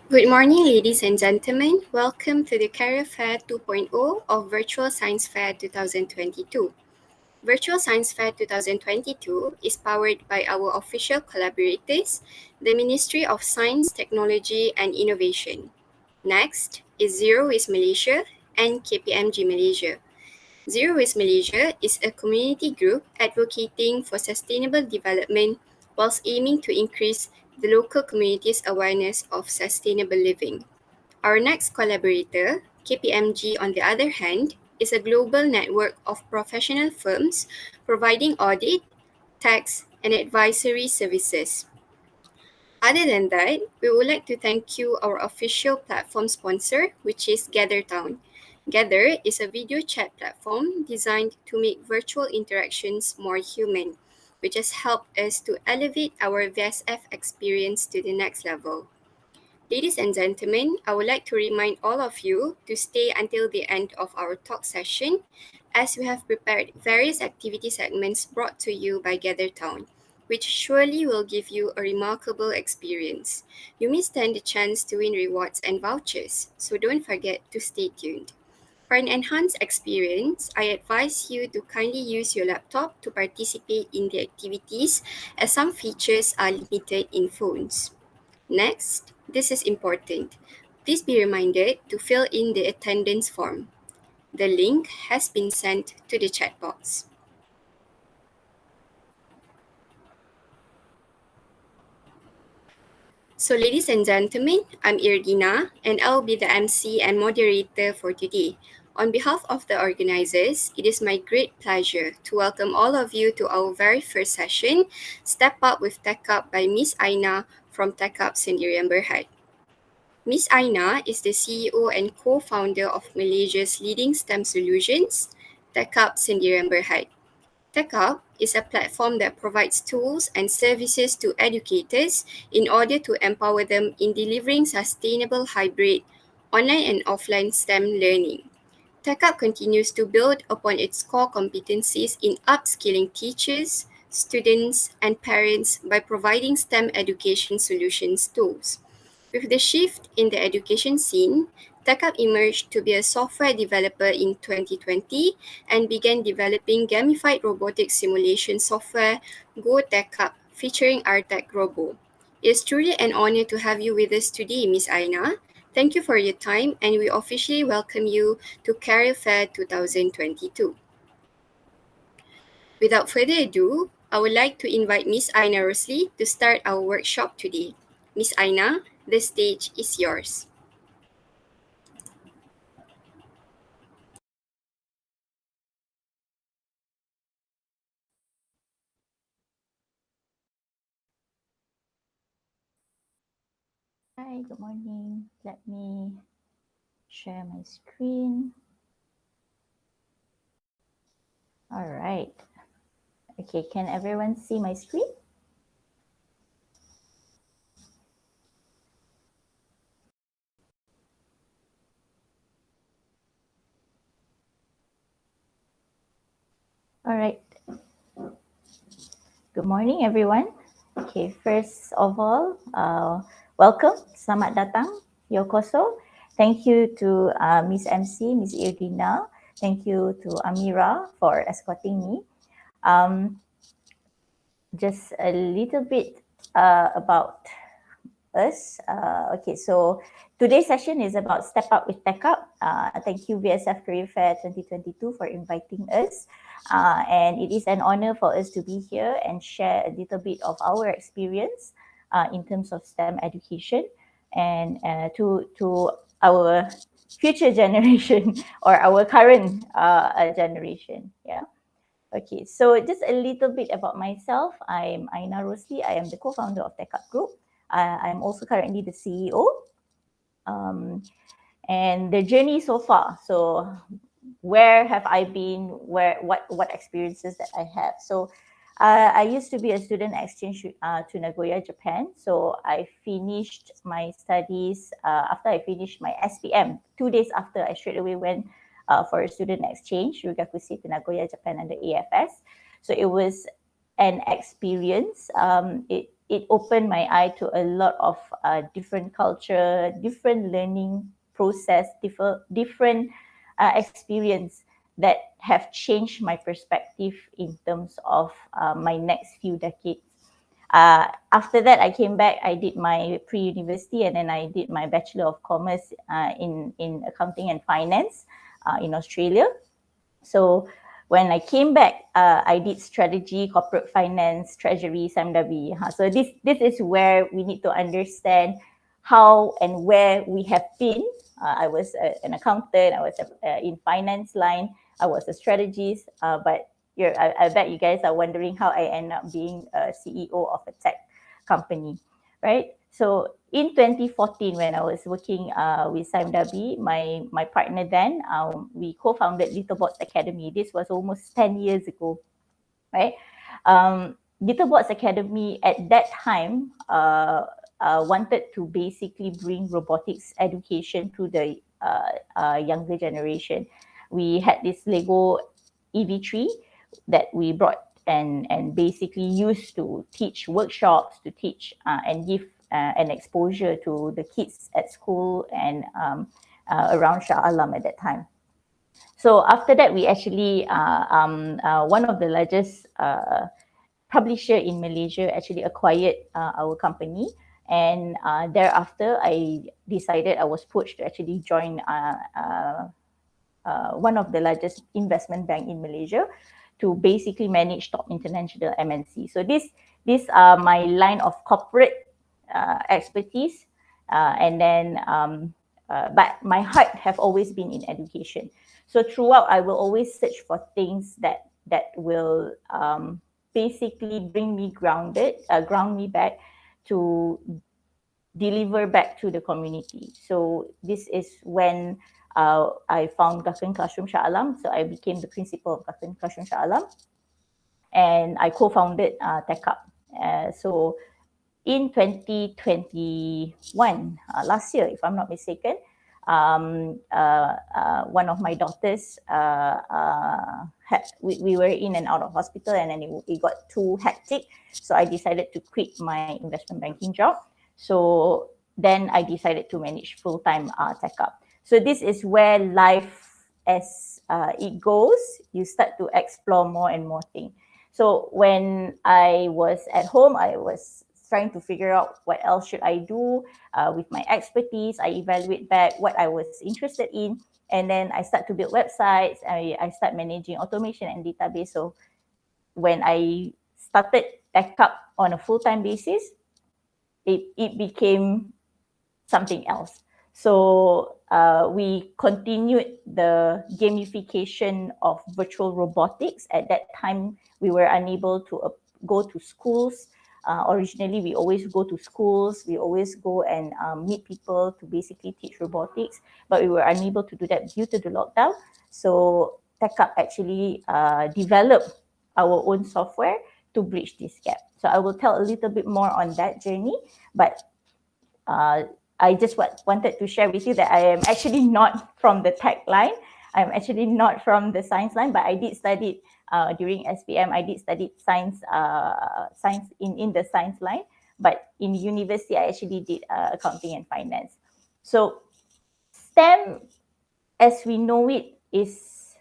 Good morning, ladies and gentlemen. Welcome to the Career Fair 2.0 of Virtual Science Fair 2022. Virtual Science Fair 2022 is powered by our official collaborators, the Ministry of Science, Technology and Innovation. Next is Zero Waste Malaysia and KPMG Malaysia. Zero Waste Malaysia is a community group advocating for sustainable development whilst aiming to increase the local community's awareness of sustainable living. Our next collaborator, KPMG, on the other hand, is a global network of professional firms providing audit, tax, and advisory services. Other than that, we would like to thank you, our official platform sponsor, which is GatherTown. Gather is a video chat platform designed to make virtual interactions more human, which has helped us to elevate our VSF experience to the next level. Ladies and gentlemen, I would like to remind all of you to stay until the end of our talk session, as we have prepared various activity segments brought to you by GatherTown, which surely will give you a remarkable experience. You may stand the chance to win rewards and vouchers, so don't forget to stay tuned. For an enhanced experience, I advise you to kindly use your laptop to participate in the activities, as some features are limited in phones. Next, this is important. Please be reminded to fill in the attendance form. The link has been sent to the chat box. So, ladies and gentlemen, I'm Irdina and I'll be the MC and moderator for today. On behalf of the organizers, it is my great pleasure to welcome all of you to our very first session, Step Up with Tech Up by Miss Aina from Tech Up Sendirian Berhad. Ms. Aina is the CEO and co-founder of Malaysia's leading STEM solutions, TechUp Sendirian Berhad. TechUp is a platform that provides tools and services to educators in order to empower them in delivering sustainable hybrid online and offline STEM learning. TechUp continues to build upon its core competencies in upskilling teachers, students, and parents by providing STEM education solutions tools. With the shift in the education scene, TechUp emerged to be a software developer in 2020 and began developing gamified robotic simulation software Go TechUp featuring our Tech Robo. It's truly an honor to have you with us today, Ms. Aina. Thank you for your time and we officially welcome you to Career Fair 2022. Without further ado, I would like to invite Ms. Aina Rosli to start our workshop today. Ms. Aina, the stage is yours. Hi, good morning. Let me share my screen. All right. Okay, can everyone see my screen? All right. Good morning, everyone. Okay, first of all, welcome. Selamat datang. Yokoso. Thank you to Miss MC, Miss Irdina. Thank you to Amira for escorting me. Just a little bit about us. Okay, so today's session is about Step Up with Tech Up. Thank you VSF Career Fair 2022 for inviting us. And it is an honor for us to be here and share a little bit of our experience in terms of STEM education and to our future generation or our current generation. Yeah. Okay, so just a little bit about myself. I'm Aina Rosli. I am the co-founder of TechUp Group. I'm also currently the CEO. And the journey so far. So where have I been? What experiences that I have? So I used to be a student exchange to Nagoya, Japan. So I finished my studies after I finished my SPM. 2 days after, I straight away went for a student exchange, Ryugakushi to Nagoya, Japan under AFS. So it was an experience. it opened my eye to a lot of different culture, different learning process, different experience that have changed my perspective in terms of my next few decades. After that, I came back. I did my pre-university, and then I did my Bachelor of Commerce in Accounting and Finance in Australia. So when I came back, I did strategy, corporate finance, treasury, SAMW. So this is where we need to understand how and where we have been. I was an accountant. I was in finance line. I was a strategist. But I bet you guys are wondering how I end up being a CEO of a tech company, right? So in 2014, when I was working with SIMW, my partner then, we co-founded Littlebots Academy. This was almost 10 years ago, right? Littlebots Academy at that time wanted to basically bring robotics education to the younger generation. We had this Lego EV3 that we brought and basically used to teach workshops, to teach and give an exposure to the kids at school and around Shah Alam at that time. So after that, we actually, one of the largest publisher in Malaysia actually acquired our company. And thereafter, I decided I was pushed to actually join one of the largest investment bank in Malaysia to basically manage top international MNC. So these are my line of corporate expertise, and then but my heart have always been in education. So throughout, I will always search for things that will basically bring me ground me back to deliver back to the community. So this is when I found Gakuen Classroom Shah Alam. So I became the principal of Gakuen Classroom Shah Alam, and I co-founded TechUp. So in 2021, last year, if I'm not mistaken, one of my daughters, we were in and out of hospital, and then it got too hectic. So I decided to quit my investment banking job. So then I decided to manage full-time TechUp. So this is where life, as it goes, you start to explore more and more things. So when I was at home, I was trying to figure out what else should I do with my expertise. I evaluate back what I was interested in, and then I start to build websites. I start managing automation and database. So when I started TechUp on a full-time basis, it became something else. So we continued the gamification of virtual robotics. At that time, we were unable to go to schools. Originally, we always go to schools. We always go and meet people to basically teach robotics, but we were unable to do that due to the lockdown. So TechUp actually developed our own software to bridge this gap. So I will tell a little bit more on that journey, but I just wanted to share with you that I am actually not from the tech line. I'm actually not from the science line, but I did study during SPM. I did study science in the science line, but in university, I actually did accounting and finance. So STEM, as we know it, is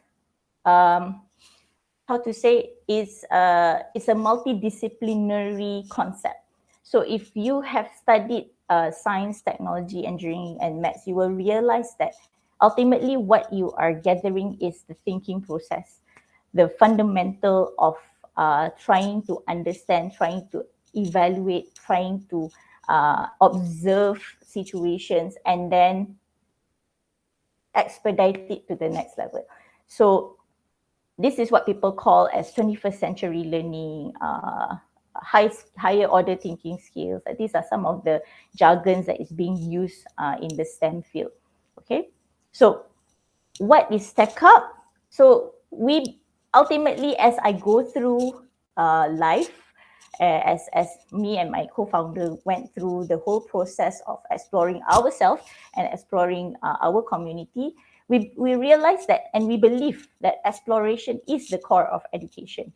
how to say, it's a multidisciplinary concept. So if you have studied science, technology, engineering, and maths, you will realize that ultimately what you are gathering is the thinking process, the fundamental of trying to understand, trying to evaluate, trying to observe situations, and then expedite it to the next level. So this is what people call as 21st century learning, higher order thinking skills. These are some of the jargons that is being used in the STEM field. Okay, so what is TechUp? So we ultimately, as I go through life, as me and my co-founder went through the whole process of exploring ourselves and exploring our community, we realized that, and we believe that exploration is the core of education.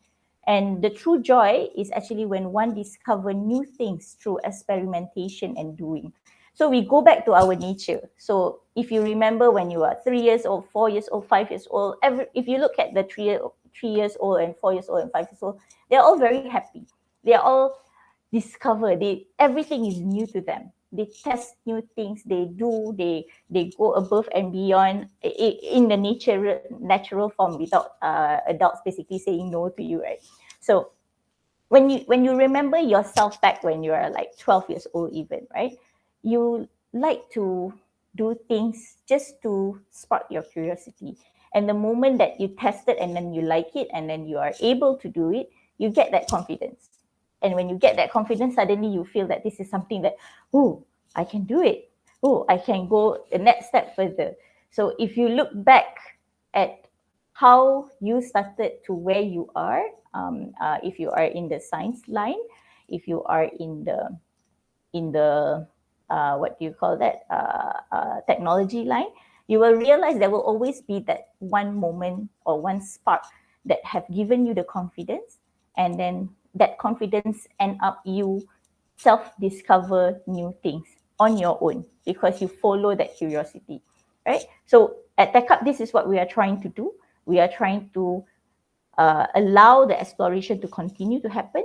And the true joy is actually when one discover new things through experimentation and doing. So we go back to our nature. So if you remember when you are 3 years old, 4 years old, 5 years old, if you look at the 3 years old and 4 years old and 5 years old, they're all very happy. They're all discover. Everything is new to them. They test new things. They go above and beyond in the natural form without adults basically saying no to you, right? So when you remember yourself back when you are like 12 years old even, right, you like to do things just to spark your curiosity. And the moment that you test it and then you like it and then you are able to do it, you get that confidence. And when you get that confidence, suddenly you feel that this is something that, oh, I can do it. Oh, I can go the next step further. So if you look back at how you started to where you are, if you are in the science line, if you are in the what do you call that, technology line, you will realize there will always be that one moment or one spark that have given you the confidence, and then that confidence end up you self discover new things on your own because you follow that curiosity, right? So at TechUp, this is what we are trying to do. We are trying to allow the exploration to continue to happen.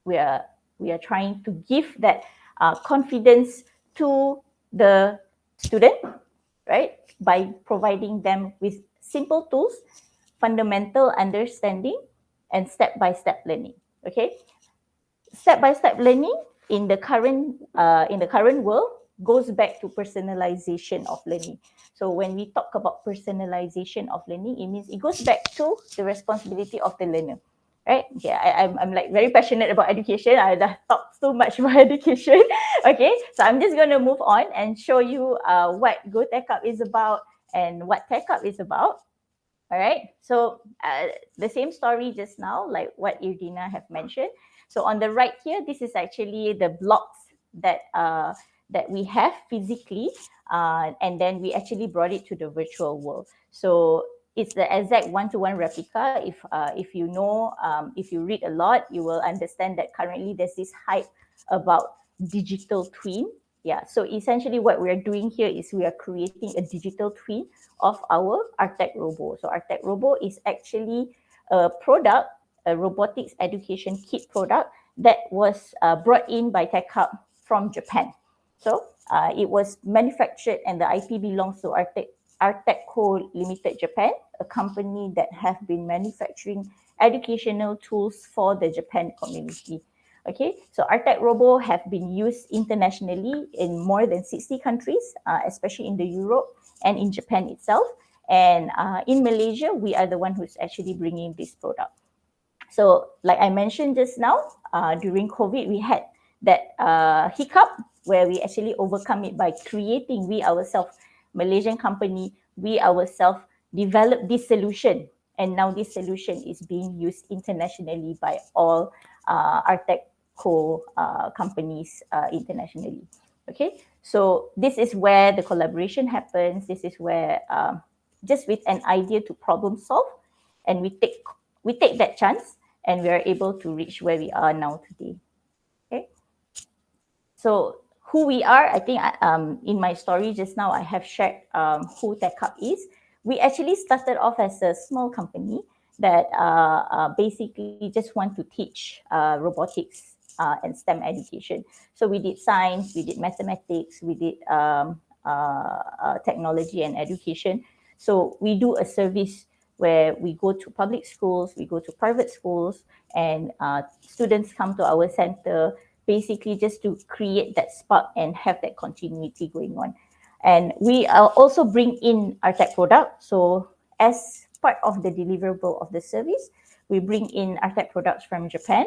We are we are trying to give that confidence to the student, right? By providing them with simple tools, fundamental understanding, and step-by-step learning. Okay, step-by-step learning in the current world goes back to personalization of learning. So when we talk about personalization of learning, it means it goes back to the responsibility of the learner, right? Okay, I'm like very passionate about education. I dah talked so much about education. Okay, so I'm just going to move on and show you what Go Tech Up is about and what Tech Up is about. All right. So the same story just now, like what Irdina have mentioned. So on the right here, this is actually the blocks that we have physically, and then we actually brought it to the virtual world. So it's the exact one-to-one replica. If you know, if you read a lot, you will understand that currently there's this hype about digital twin. Yeah. So essentially, what we are doing here is we are creating a digital twin of our Artec Robo. So Artec Robo is actually a product, a robotics education kit product that was brought in by Tech Hub from Japan. So it was manufactured and the IP belongs to Artec Co. Limited Japan, a company that have been manufacturing educational tools for the Japan community. Okay, so Artec Robo have been used internationally in more than 60 countries, especially in the Europe and in Japan itself. And in Malaysia, we are the one who's actually bringing this product. So like I mentioned just now, during COVID, we had that hiccup where we actually overcome it by creating, we ourselves, Malaysian company, we ourselves developed this solution. And now this solution is being used internationally by all Artec Co companies internationally. Okay, so this is where the collaboration happens. This is where just with an idea to problem solve, and we take that chance and we are able to reach where we are now today. Okay, so who we are, I think in my story just now I have shared who TechUp is. We actually started off as a small company that basically just want to teach robotics and STEM education. So we did science, we did mathematics, we did technology and education. So we do a service where we go to public schools, we go to private schools, and students come to our center basically just to create that spark and have that continuity going on. And we also bring in our tech product. So as part of the deliverable of the service, we bring in our tech products from Japan,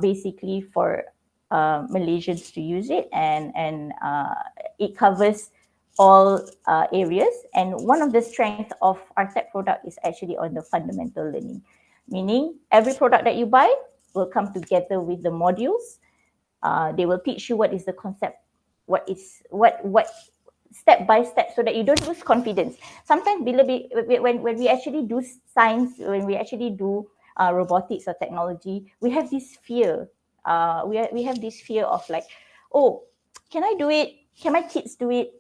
basically for Malaysians to use it, and it covers all areas. And one of the strengths of our tech product is actually on the fundamental learning, meaning every product that you buy will come together with the modules. They will teach you what is the concept, what step by step, so that you don't lose confidence. Sometimes when we actually do science, when we actually do robotics or technology, we have this fear. We have this fear of like, oh, can I do it? Can my kids do it?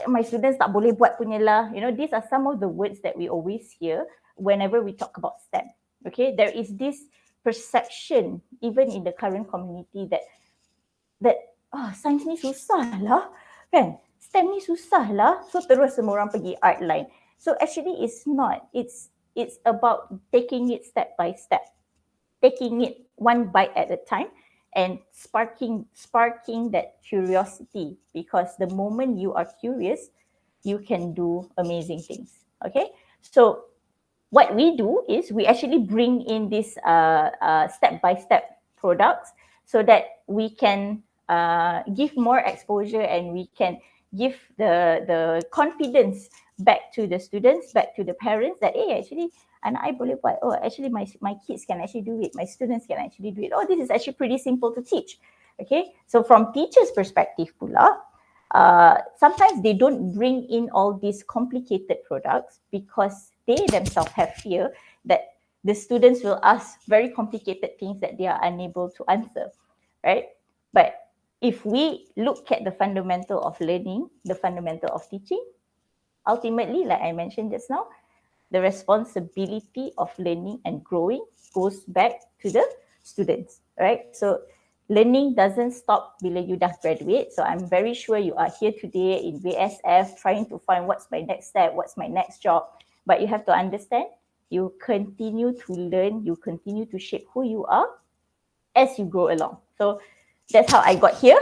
My students tak boleh buat punya lah. You know, these are some of the words that we always hear whenever we talk about STEM. Okay, there is this perception even in the current community that sains ni susah lah, kan? STEM ni susah lah. So terus semua orang pergi art line. So actually it's not. It's about taking it step by step, taking it one bite at a time, and sparking that curiosity, because the moment you are curious, you can do amazing things. Okay, so what we do is we actually bring in these step-by-step products so that we can give more exposure, and we can give the confidence back to the students, back to the parents, that actually anak I boleh buat. Oh, actually my kids can actually do it. My students can actually do it. Oh, this is actually pretty simple to teach. Okay, so from teachers' perspective pula, sometimes they don't bring in all these complicated products because they themselves have fear that the students will ask very complicated things that they are unable to answer, right? But if we look at the fundamental of learning, the fundamental of teaching, ultimately, like I mentioned just now, the responsibility of learning and growing goes back to the students, right? So learning doesn't stop bila you dah graduate. So I'm very sure you are here today in VSF trying to find what's my next step, what's my next job. But you have to understand, you continue to learn, you continue to shape who you are as you grow along. So that's how I got here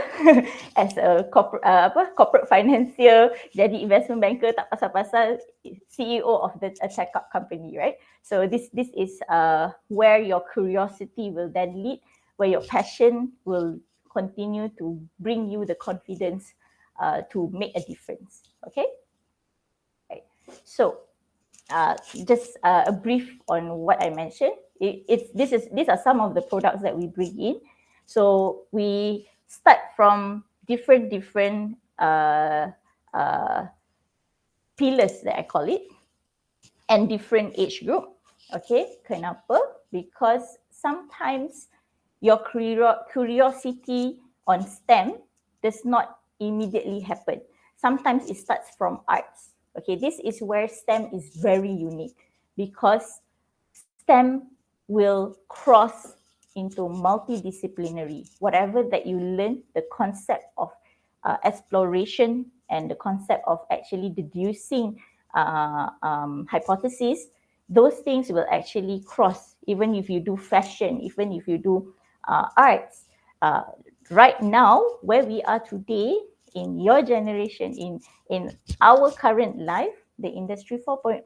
as a corporate financier, jadi investment banker tak pasal-pasal, CEO of a tech company, right? So this is where your curiosity will then lead, where your passion will continue to bring you the confidence to make a difference. Okay, right. So just a brief on what I mentioned. These are some of the products that we bring in. So we start from different pillars that I call it, and different age group. Okay, kenapa? Because sometimes your curiosity on STEM does not immediately happen. Sometimes it starts from arts. Okay, this is where STEM is very unique, because STEM will cross into multidisciplinary. Whatever that you learn, the concept of exploration and the concept of actually deducing hypotheses, those things will actually cross, even if you do fashion, even if you do arts. Right now, where we are today, in your generation, in our current life, the Industry 4.0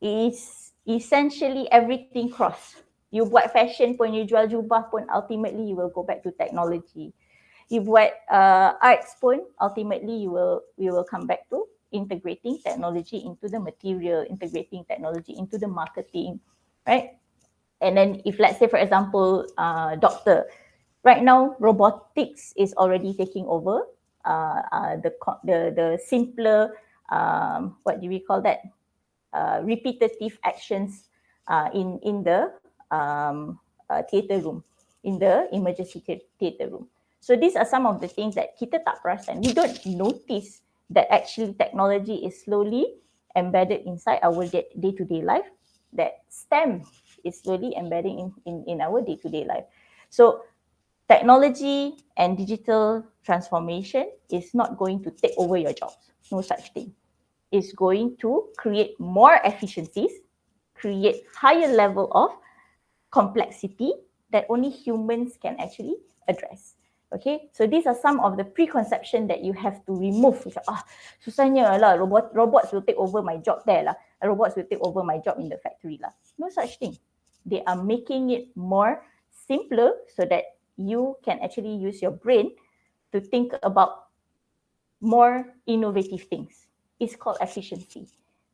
is essentially everything cross. You buat fashion pun, you jual jubah pun, ultimately you will go back to technology. You buat arts pun, ultimately you will come back to integrating technology into the material, integrating technology into the marketing, right? And then if let's say, for example, doctor, right now robotics is already taking over the simpler, what do we call that? Repetitive actions in the theatre room, in the emergency theatre room. So these are some of the things that kita tak perasan. We don't notice that actually technology is slowly embedded inside our day-to-day life, that STEM is slowly embedding in our day-to-day life. So technology and digital transformation is not going to take over your jobs. No such thing. It's going to create more efficiencies, create higher level of complexity that only humans can actually address. Okay, so these are some of the preconception that you have to remove. Susahnya lah, robots will take over my job there lah. Robots will take over my job in the factory lah. No such thing. They are making it more simpler so that you can actually use your brain to think about more innovative things. It's called efficiency.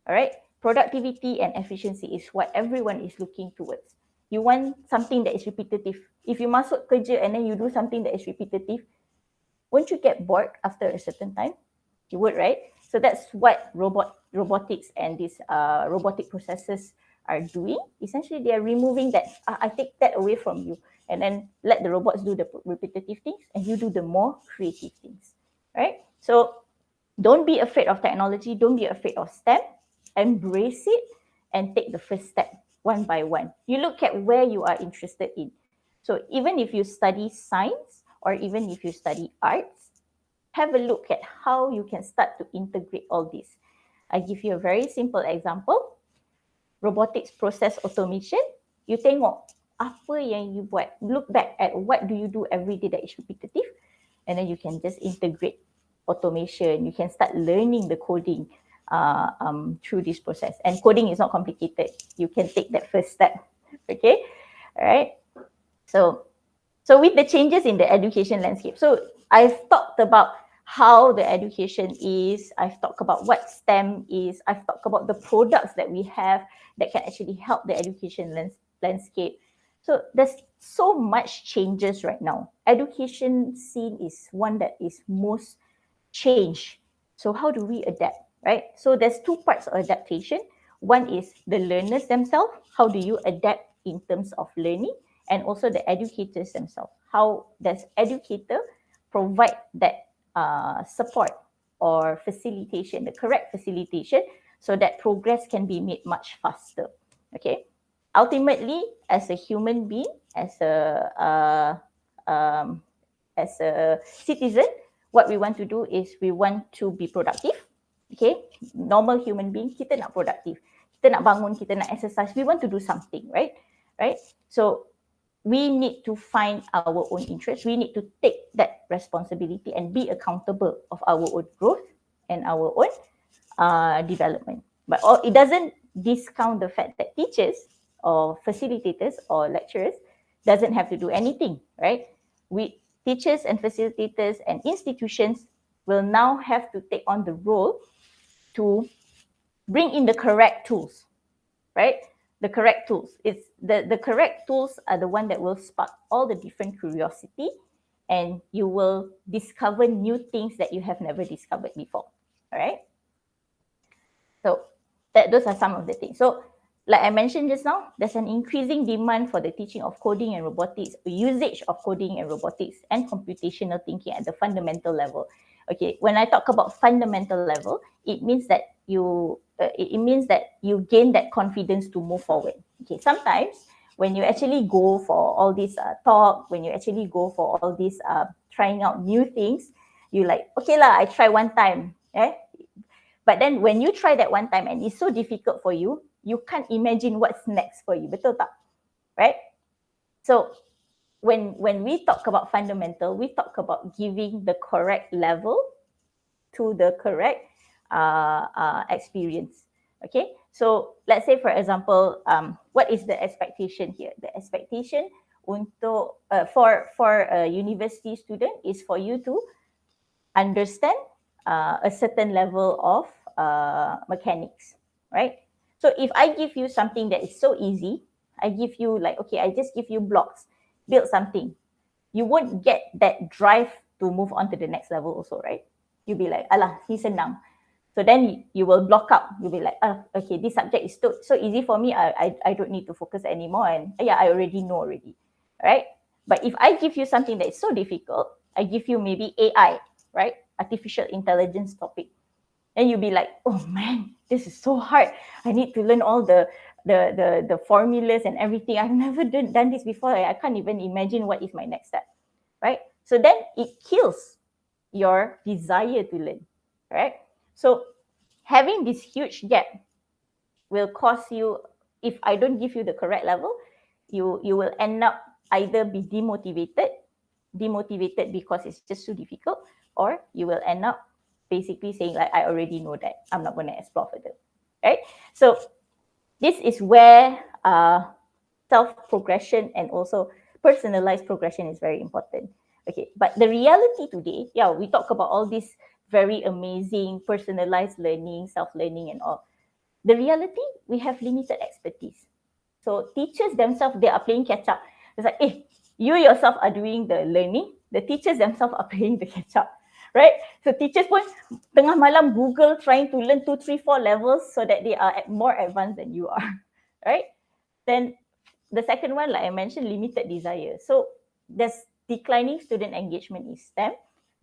All right, productivity and efficiency is what everyone is looking towards. You want something that is repetitive. If you masuk kerja and then you do something that is repetitive, won't you get bored after a certain time? You would, right? So that's what robotics and these robotic processes are doing, essentially they are removing that. I take that away from you, and then let the robots do the repetitive things, and you do the more creative things, right? So don't be afraid of technology. Don't be afraid of STEM. Embrace it and take the first step one by one. You look at where you are interested in. So even if you study science or even if you study arts, have a look at how you can start to integrate all this. I give you a very simple example. Robotics process automation. You tengok apa yang you buat. Look back at what do you do every day that is repetitive, and then you can just integrate automation. You can start learning the coding through this process. And coding is not complicated. You can take that first step. Okay, all right. So with the changes in the education landscape, so I've talked about how the education is, I've talked about what STEM is, I've talked about the products that we have that can actually help the education landscape. So there's so much changes right now. Education scene is one that is most changed. So how do we adapt, right? So there's two parts of adaptation. One is the learners themselves. How do you adapt in terms of learning? And also the educators themselves. How does educator provide that support or facilitation, the correct facilitation, so that progress can be made much faster? Okay. Ultimately, as a human being, as a citizen, what we want to do is we want to be productive. Okay, normal human being, kita nak productive, kita nak bangun, kita nak exercise, we want to do something, right? So we need to find our own interest. We need to take that responsibility and be accountable of our own growth and our own development. But it doesn't discount the fact that teachers or facilitators or lecturers doesn't have to do anything, right? Teachers and facilitators and institutions will now have to take on the role to bring in the correct tools, right? The correct tools. It's the correct tools are the one that will spark all the different curiosity, and you will discover new things that you have never discovered before. All right. So those are some of the things. So like I mentioned just now, there's an increasing demand for the teaching of coding and robotics, usage of coding and robotics, and computational thinking at the fundamental level. Okay, when I talk about fundamental level, it means that you gain that confidence to move forward. Okay, sometimes when you actually go for all this talk, when you actually go for all this trying out new things, you like, okay lah, I try one time. But then when you try that one time and it's so difficult for you, you can't imagine what's next for you. Betul tak? Right? So when we talk about fundamental, we talk about giving the correct level to the correct experience. Okay, so let's say for example, what is the expectation here? The expectation untuk for a university student is for you to understand a certain level of mechanics, right? So if I give you something that is so easy, I give you like, okay, I just give you blocks, build something. You won't get that drive to move on to the next level also, right? You'll be like, alah, ni senang. So then you will block out. You'll be like, okay, this subject is so easy for me. I don't need to focus anymore. And yeah, I already know already, right? But if I give you something that is so difficult, I give you maybe AI, right? Artificial intelligence topic. And you'll be like, oh man, this is so hard. I need to learn all the formulas and everything. I've never done this before. I can't even imagine what is my next step, right? So then it kills your desire to learn, right? So having this huge gap will cause you, if I don't give you the correct level, you will end up either be demotivated because it's just too difficult, or you will end up basically saying like, I already know that, I'm not going to explore further, right? So this is where self-progression and also personalized progression is very important. Okay, but the reality today, yeah, we talk about all this very amazing personalized learning, self-learning and all. The reality, we have limited expertise. So teachers themselves, they are playing catch up. It's like, you yourself are doing the learning, the teachers themselves are playing the catch up, right? So teachers pun tengah malam Google trying to learn 2, 3, 4 levels so that they are more advanced than you are, right? Then the second one, like I mentioned, limited desire. So there's declining student engagement in STEM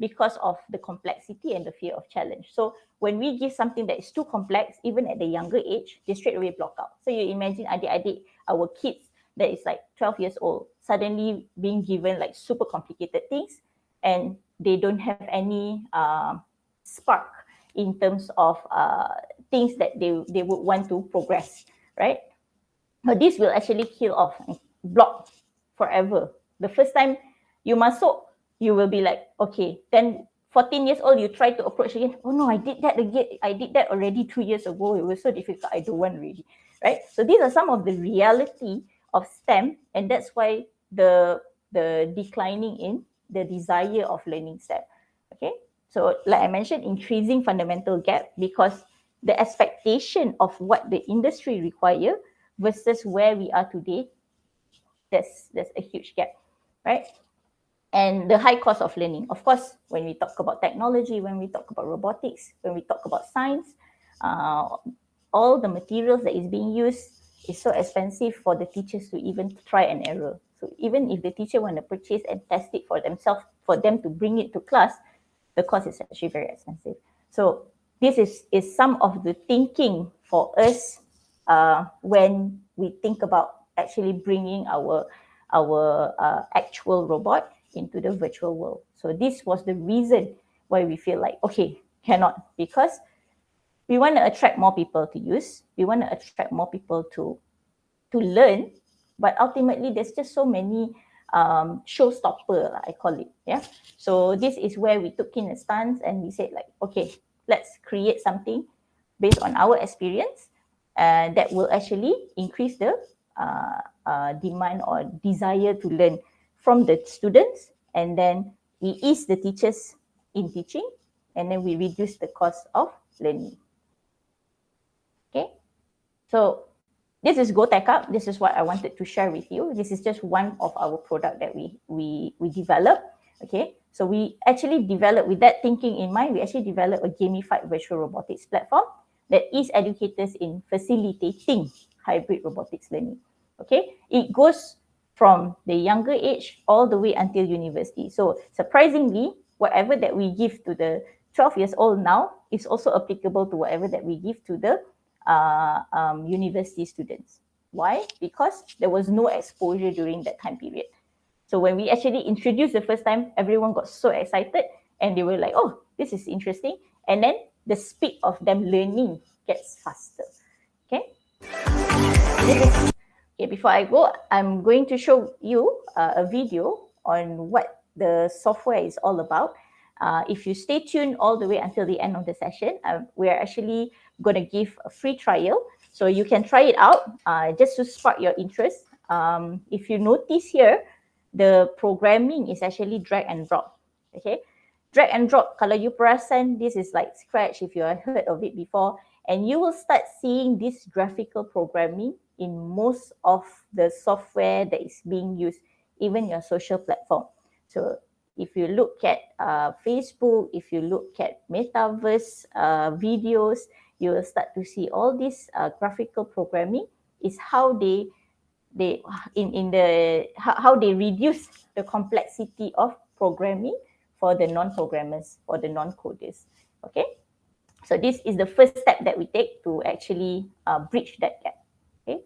because of the complexity and the fear of challenge. So when we give something that is too complex, even at the younger age, they straight away block out. So you imagine adik-adik, our kids that is like 12 years old, suddenly being given like super complicated things, and they don't have any spark in terms of things that they would want to progress, right? But this will actually kill off and block forever. The first time you masuk, you will be like, okay, then 14 years old, you try to approach again. Oh no, I did that again. I did that already 2 years ago. It was so difficult. I don't want really, right? So these are some of the reality of STEM, and that's why the declining in the desire of learning STEM. Okay, so like I mentioned, increasing fundamental gap because the expectation of what the industry require versus where we are today, there's a huge gap, right? And the high cost of learning. Of course, when we talk about technology, when we talk about robotics, when we talk about science, all the materials that is being used is so expensive for the teachers to even try and error. So even if the teacher want to purchase and test it for themselves, for them to bring it to class, the cost is actually very expensive. So this is some of the thinking for us when we think about actually bringing our actual robot into the virtual world. So this was the reason why we feel like, okay, cannot, because we want to attract more people to use, we want to attract more people to learn, but ultimately there's just so many showstopper, I call it. Yeah. So this is where we took in a stance and we said like, okay, let's create something based on our experience that will actually increase the demand or desire to learn from the students, and then we ease the teachers in teaching, and then we reduce the cost of learning. Okay, so this is Go Tech Up. This is what I wanted to share with you. This is just one of our product that we developed. Okay, so we actually developed with that thinking in mind. We actually developed a gamified virtual robotics platform that is educators in facilitating hybrid robotics learning. Okay, it goes from the younger age all the way until university. So surprisingly, whatever that we give to the 12 years old now is also applicable to whatever that we give to the university students. Why? Because there was no exposure during that time period. So when we actually introduced the first time, everyone got so excited and they were like, oh, this is interesting. And then the speed of them learning gets faster. Okay. Okay, before I go, I'm going to show you a video on what the software is all about. If you stay tuned all the way until the end of the session, we're actually going to give a free trial. So you can try it out just to spark your interest. If you notice here, the programming is actually drag and drop. Okay, drag and drop. Kalau you perasan, this is like Scratch if you have heard of it before, and you will start seeing this graphical programming in most of the software that is being used, even your social platform. So if you look at Facebook, if you look at metaverse videos, you will start to see all this graphical programming is how they how they reduce the complexity of programming for the non-programmers, for the non-coders. Okay, so this is the first step that we take to actually bridge that gap. Okay.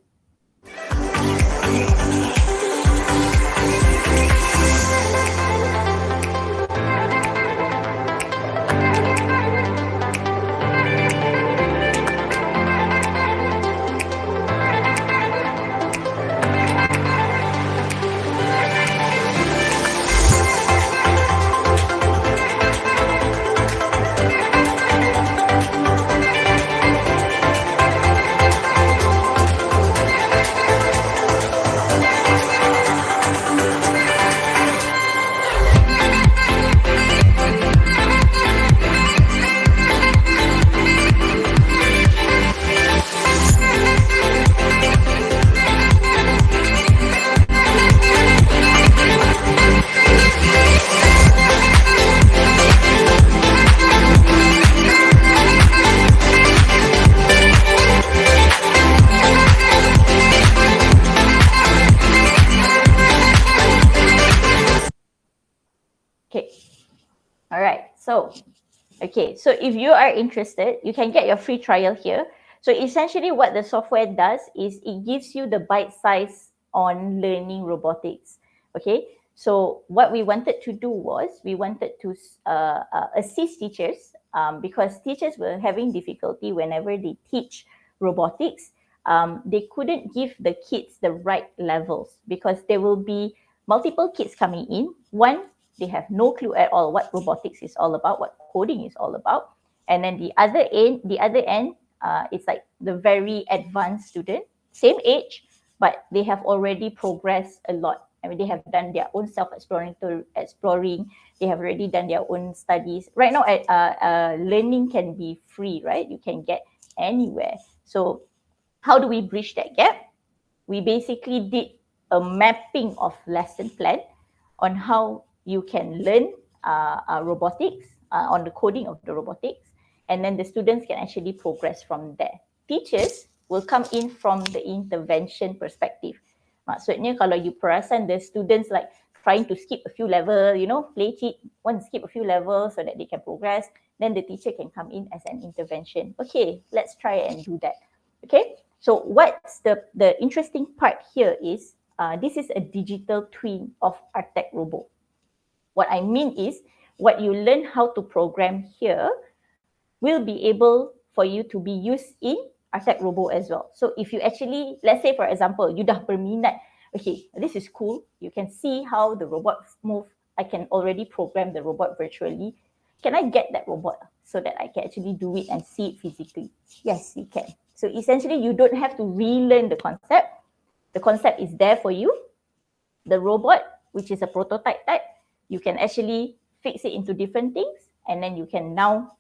So, okay, so if you are interested, you can get your free trial here. So essentially what the software does is it gives you the bite size on learning robotics. Okay, so what we wanted to do was we wanted to assist teachers, because teachers were having difficulty whenever they teach robotics. They couldn't give the kids the right levels because there will be multiple kids coming in. One, they have no clue at all what robotics is all about, what coding is all about. And then the other end, it's like the very advanced student, same age, but they have already progressed a lot. I mean, they have done their own exploring. They have already done their own studies. Right now, learning can be free, right? You can get anywhere. So how do we bridge that gap? We basically did a mapping of lesson plan on how you can learn robotics, on the coding of the robotics, and then the students can actually progress from there. Teachers will come in from the intervention perspective. Maksudnya kalau you perasan the students like trying to skip a few level, play cheat, want to skip a few levels so that they can progress, then the teacher can come in as an intervention. Okay, let's try and do that. Okay, so what's the interesting part here is this is a digital twin of Artec Robo. What I mean is what you learn how to program here will be able for you to be used in Artec Robo as well. So if you actually, let's say for example, you dah berminat, okay, this is cool. You can see how the robot move. I can already program the robot virtually. Can I get that robot so that I can actually do it and see it physically? Yes, you can. So essentially, you don't have to relearn the concept. The concept is there for you. The robot, which is a prototype type, you can actually fix it into different things, and then you can now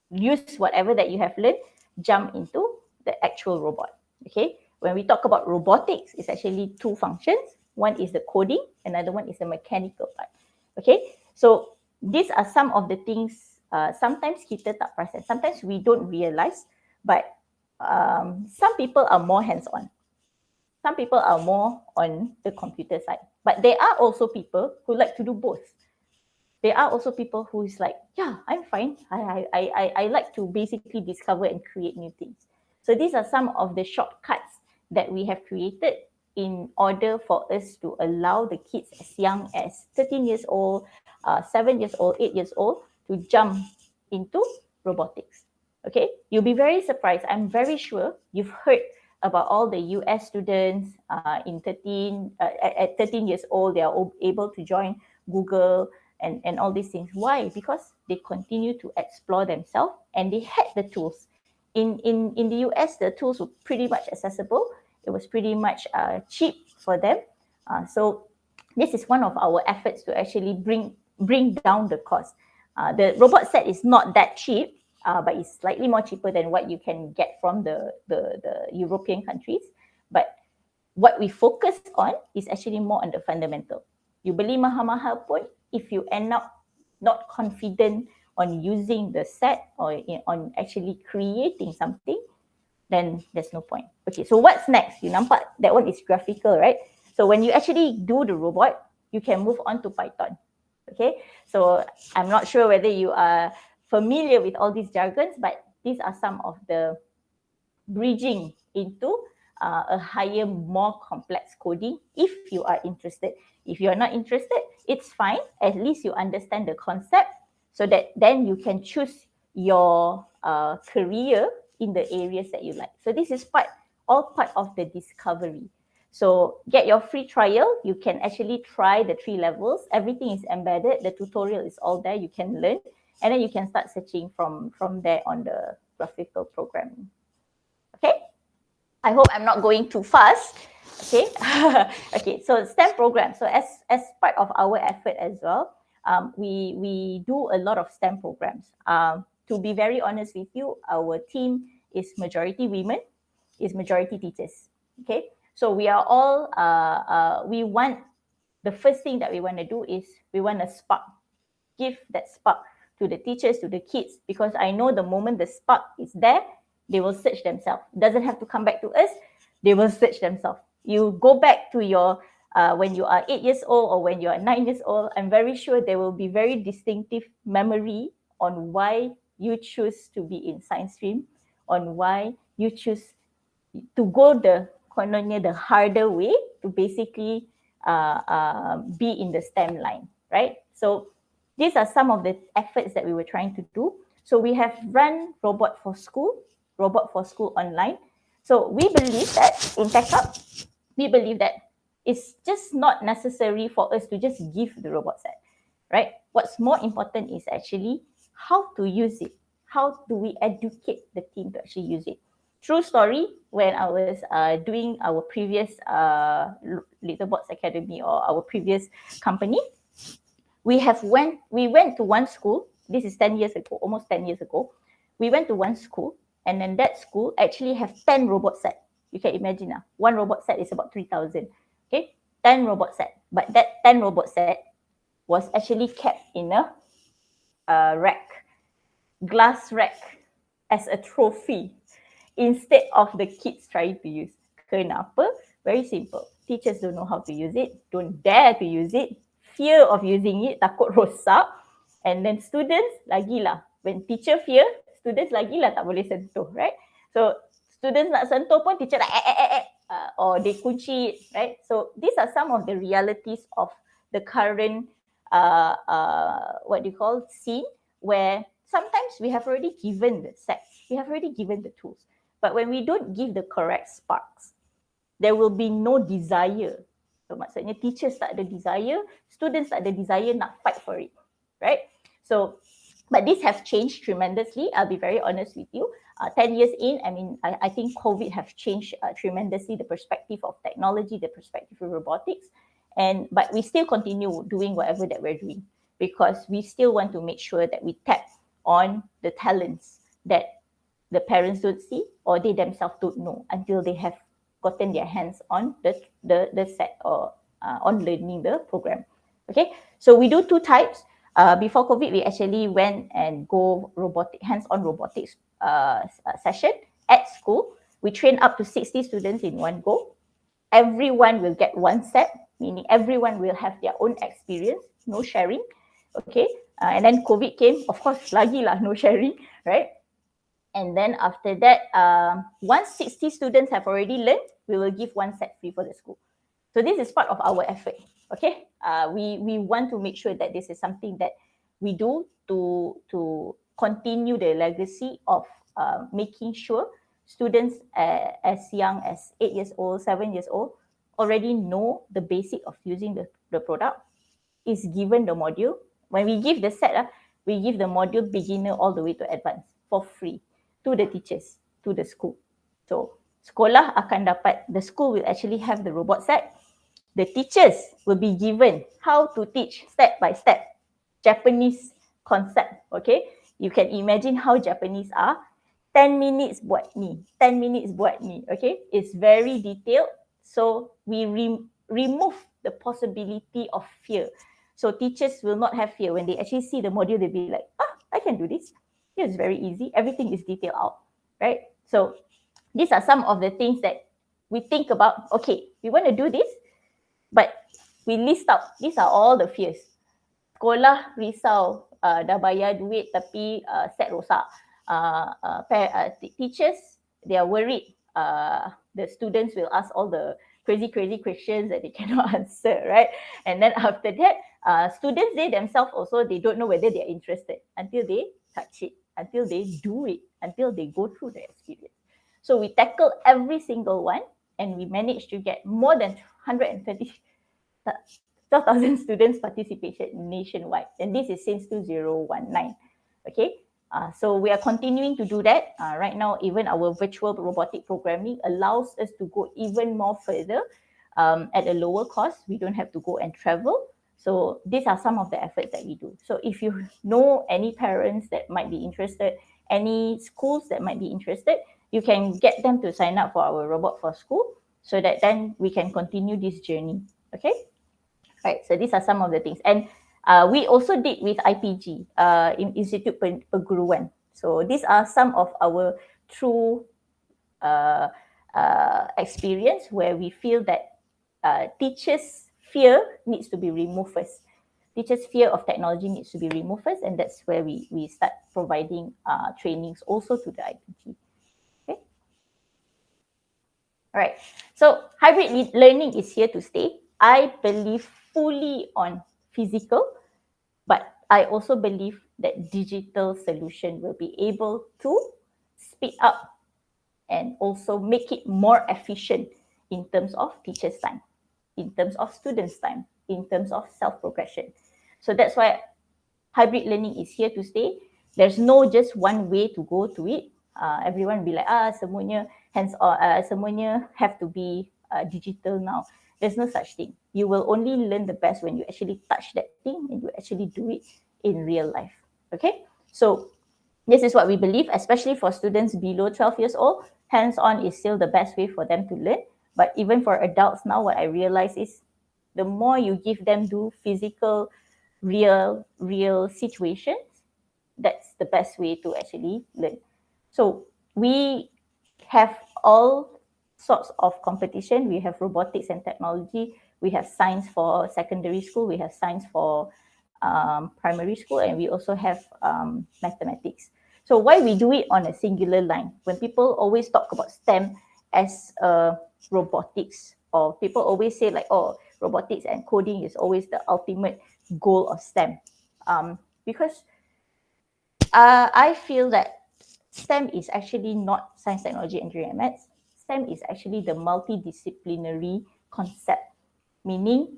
use whatever that you have learned, jump into the actual robot. Okay, when we talk about robotics, it's actually two functions. One is the coding, another one is the mechanical part. Okay, so these are some of the things sometimes kita tak perasan, sometimes we don't realize, but some people are more hands-on. Some people are more on the computer side, but there are also people who like to do both. There are also people who is like, yeah, I'm fine. I like to basically discover and create new things. So these are some of the shortcuts that we have created in order for us to allow the kids as young as 13 years old, 7 years old, 8 years old to jump into robotics. Okay, you'll be very surprised. I'm very sure you've heard about all the US students at 13 years old, they are able to join Google and all these things. Why? Because they continue to explore themselves and they had the tools. In the US, the tools were pretty much accessible. It was pretty much cheap for them. So this is one of our efforts to actually bring down the cost. The robot set is not that cheap, but it's slightly more cheaper than what you can get from the European countries. But what we focus on is actually more on the fundamental. You beli mahal-mahal pun, if you end up not confident on using the set or on actually creating something, then there's no point. Okay, so what's next? You nampak that one is graphical, right? So when you actually do the robot, you can move on to Python. Okay, so I'm not sure whether you are familiar with all these jargons, but these are some of the bridging into a higher, more complex coding if you are interested. If you are not interested, it's fine. At least you understand the concept so that then you can choose your career in the areas that you like. So this is all part of the discovery. So get your free trial. You can actually try the 3 levels. Everything is embedded. The tutorial is all there. You can learn. And then you can start searching from there on the graphical programming. Okay? I hope I'm not going too fast. Okay? Okay, so STEM program. So as part of our effort as well, we do a lot of STEM programs. To be very honest with you, our team is majority women, is majority teachers. Okay? So we are all, the first thing that we want to do is we want to give that spark to the teachers, to the kids, because I know the moment the spark is there, they will search themselves. It doesn't have to come back to us. They will search themselves. You go back to your when you are 8 years old or when you are 9 years old, I'm very sure there will be very distinctive memory on why you choose to be in science stream, on why you choose to go the kononnya the harder way to basically be in the STEM line, right? So these are some of the efforts that we were trying to do. So we have run Robot for School online. So we believe that in TechUp, we believe that it's just not necessary for us to just give the robot set, right? What's more important is actually how to use it. How do we educate the team to actually use it? True story, when I was doing our previous Little Bots Academy or our previous company, we went to one school. This is 10 years ago, almost 10 years ago. We went to one school, and then that school actually have 10 robot set. You can imagine now, one robot set is about 3,000. Okay, 10 robot set. But that 10 robot set was actually kept in a rack, glass rack, as a trophy instead of the kids trying to use. Kenapa? Very simple. Teachers don't know how to use it, don't dare to use it, fear of using it, takut rosak. And then students, lagilah. When teacher fear, students lagilah tak boleh sentuh, right? So students nak sentuh pun teacher like or they kunci it, right? So these are some of the realities of the current what do you call scene, where sometimes we have already given the sets, we have already given the tools, but when we don't give the correct sparks, there will be no desire. So maksudnya teachers tak ada desire, students tak ada desire nak fight for it, right? So but these have changed tremendously. I'll be very honest with you. 10 years in, I think COVID have changed tremendously the perspective of technology, the perspective of robotics. But we still continue doing whatever that we're doing, because we still want to make sure that we tap on the talents that the parents don't see or they themselves don't know until they have gotten their hands on the set or on learning the program. Okay, so we do two types. Before COVID, we actually went and go hands-on robotics session at school. We train up to 60 students in one go. Everyone will get one set, meaning everyone will have their own experience, no sharing. Okay, and then COVID came, of course, lagi lah, no sharing, right? And then after that, once 60 students have already learned, we will give one set free for the school. So this is part of our effort. Okay, we want to make sure that this is something that we do to continue the legacy of making sure students as young as 8 years old, 7 years old already know the basic of using the product, is given the module. When we give the set, we give the module beginner all the way to advanced for free to the teachers, to the school. So sekolah akan dapat, the school will actually have the robot set. The teachers will be given how to teach step by step Japanese concept. Okay, you can imagine how Japanese are. 10 minutes buat ni, 10 minutes buat ni. Okay, it's very detailed. So we remove the possibility of fear. So teachers will not have fear. When they actually see the module, they'll be like, I can do this. It's very easy. Everything is detailed out, right? So these are some of the things that we think about. Okay, we want to do this, but we list out, these are all the fears. Sekolah risau, dah bayar duit tapi set rosak. Teachers, they are worried. The students will ask all the crazy questions that they cannot answer, right? And then after that, students, they themselves also, they don't know whether they're interested until they touch it, until they do it, until they go through the experience. So we tackle every single one, and we managed to get more than 12,000 students participation nationwide. And this is since 2019. Okay, so we are continuing to do that. Right now, even our virtual robotic programming allows us to go even more further at a lower cost. We don't have to go and travel. So these are some of the efforts that we do. So if you know any parents that might be interested, any schools that might be interested, you can get them to sign up for our Robot for School, so that then we can continue this journey. Okay, right. So these are some of the things. And we also did with IPG, Institute Perguruan. So these are some of our true experience where we feel that teachers fear needs to be removed first. Teachers' fear of technology needs to be removed first, and that's where we start providing trainings also to the IPT. Okay. All right. So hybrid learning is here to stay. I believe fully on physical, but I also believe that digital solution will be able to speed up and also make it more efficient in terms of teachers' time, in terms of students' time, in terms of self-progression. So that's why hybrid learning is here to stay. There's no just one way to go to it. Everyone will be like, semuanya hands on, semuanya have to be digital now. There's no such thing. You will only learn the best when you actually touch that thing and you actually do it in real life. Okay, so this is what we believe, especially for students below 12 years old. Hands-on is still the best way for them to learn. But even for adults now, what I realize is the more you give them do physical, real situations, that's the best way to actually learn. So we have all sorts of competition. We have robotics and technology. We have science for secondary school. We have science for primary school, and we also have mathematics. So why we do it on a singular line? When people always talk about STEM as robotics, or people always say like, oh, robotics and coding is always the ultimate goal of STEM. Because I feel that STEM is actually not science, technology, engineering, and maths. STEM is actually the multidisciplinary concept, meaning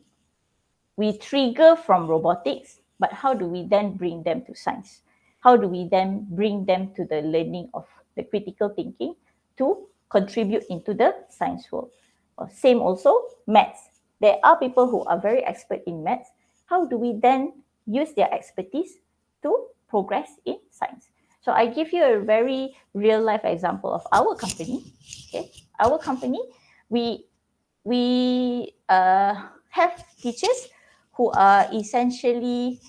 we trigger from robotics, but how do we then bring them to science? How do we then bring them to the learning of the critical thinking to contribute into the science world? Same also, maths. There are people who are very expert in maths. How do we then use their expertise to progress in science? So I give you a very real life example of our company. Okay, our company, we have teachers who are essentially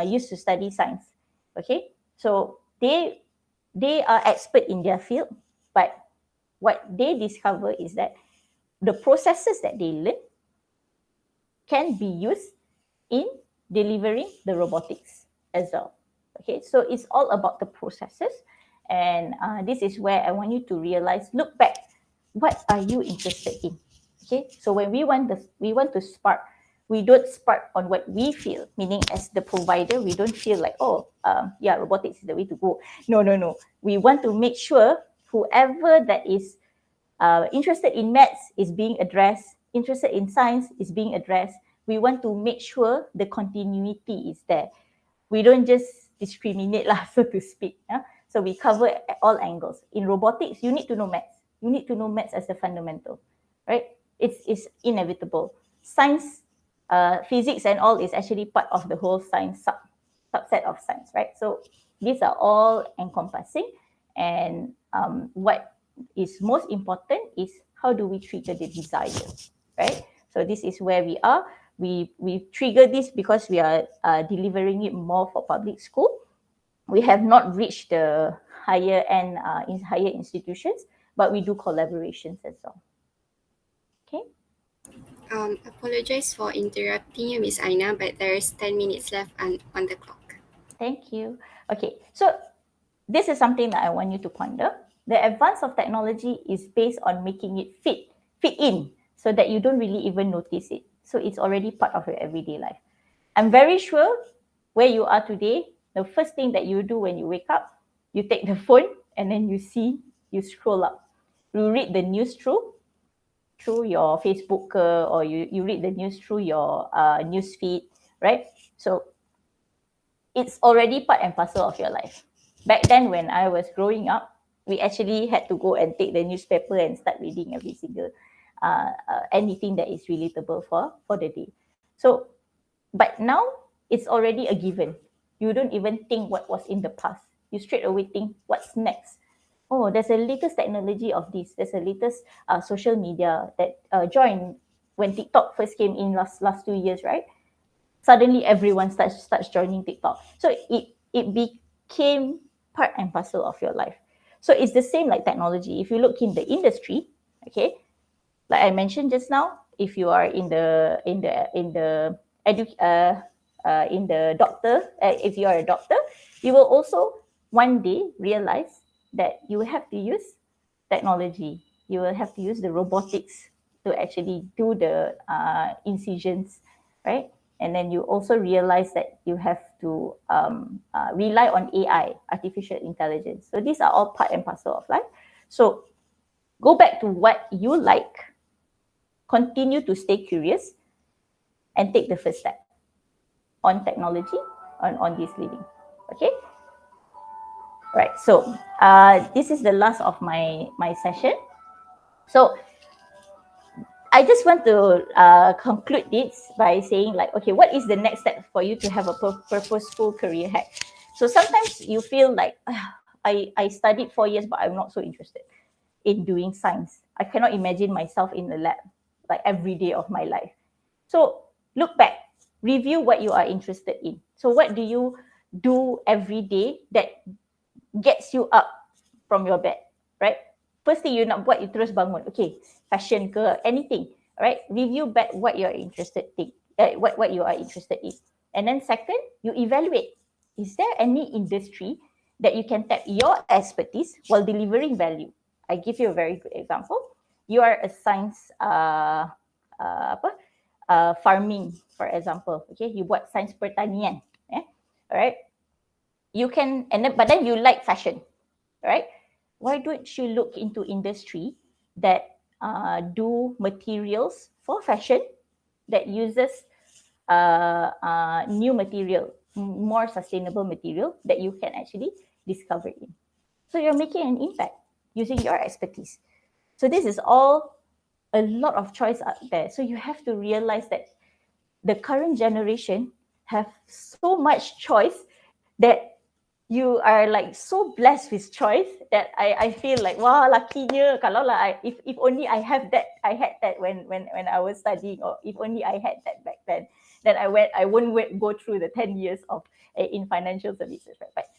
used to study science. Okay, so they are expert in their field, but what they discover is that the processes that they learn can be used in delivering the robotics as well. Okay, so it's all about the processes, and this is where I want you to realize, look back, what are you interested in? Okay, so when we want to spark, we don't spark on what we feel, meaning as the provider, we don't feel like, oh, yeah, robotics is the way to go. No. We want to make sure whoever that is interested in maths is being addressed, interested in science is being addressed. We want to make sure the continuity is there. We don't just discriminate, so to speak. Yeah? So we cover all angles. In robotics, you need to know maths. You need to know maths as a fundamental, right? It's inevitable. Science, physics and all is actually part of the whole science subset of science, right? So these are all encompassing, and what is most important is how do we trigger the desire, right? So this is where we are. We trigger this because we are delivering it more for public school. We have not reached the higher end in higher institutions, but we do collaborations as well. Okay. Apologize for interrupting you, Miss Aina, but there is 10 minutes left on the clock. Thank you. Okay, so this is something that I want you to ponder. The advance of technology is based on making it fit in, so that you don't really even notice it. So it's already part of your everyday life. I'm very sure where you are today, the first thing that you do when you wake up, you take the phone and then you scroll up. You read the news through your Facebook, or you read the news through your news feed, right? So it's already part and parcel of your life. Back then, when I was growing up, we actually had to go and take the newspaper and start reading every single anything that is relatable for the day. So, but now it's already a given. You don't even think what was in the past. You straight away think what's next. Oh, there's a latest technology of this. There's a latest social media that joined when TikTok first came in last 2 years, right? Suddenly everyone starts joining TikTok. So it became part and parcel of your life. So it's the same like technology. If you look in the industry, okay, like I mentioned just now, if you are in the doctor, if you are a doctor, you will also one day realize that you have to use technology. You will have to use the robotics to actually do the incisions, right? And then you also realize that you have to rely on AI, artificial intelligence. So these are all part and parcel of life. So go back to what you like, continue to stay curious, and take the first step on technology, on this leading. Okay? Right. So this is the last of my session. So I just want to conclude this by saying, like, okay, what is the next step for you to have a purposeful career hack? So sometimes you feel like, I studied 4 years, but I'm not so interested in doing science. I cannot imagine myself in the lab like every day of my life. So look back, review what you are interested in. So what do you do every day that gets you up from your bed, right? First thing you nak buat, you terus bangun. Okay, fashion ke, anything, right? Review back what you are interested in, what you are interested in. And then second, you evaluate. Is there any industry that you can tap your expertise while delivering value? I give you a very good example. You are a science farming, for example. Okay, you buat science pertanian, alright. You can, but then you like fashion, right? Why don't you look into industry that do materials for fashion that uses new material, more sustainable material that you can actually discover in. So you're making an impact using your expertise. So this is all a lot of choice out there. So you have to realize that the current generation have so much choice that you are like so blessed with choice that I feel like, wow, luckinya kalau lah if only I had that when I was studying, or if only I had that back then I wouldn't go through the 10 years of in financial services, right? But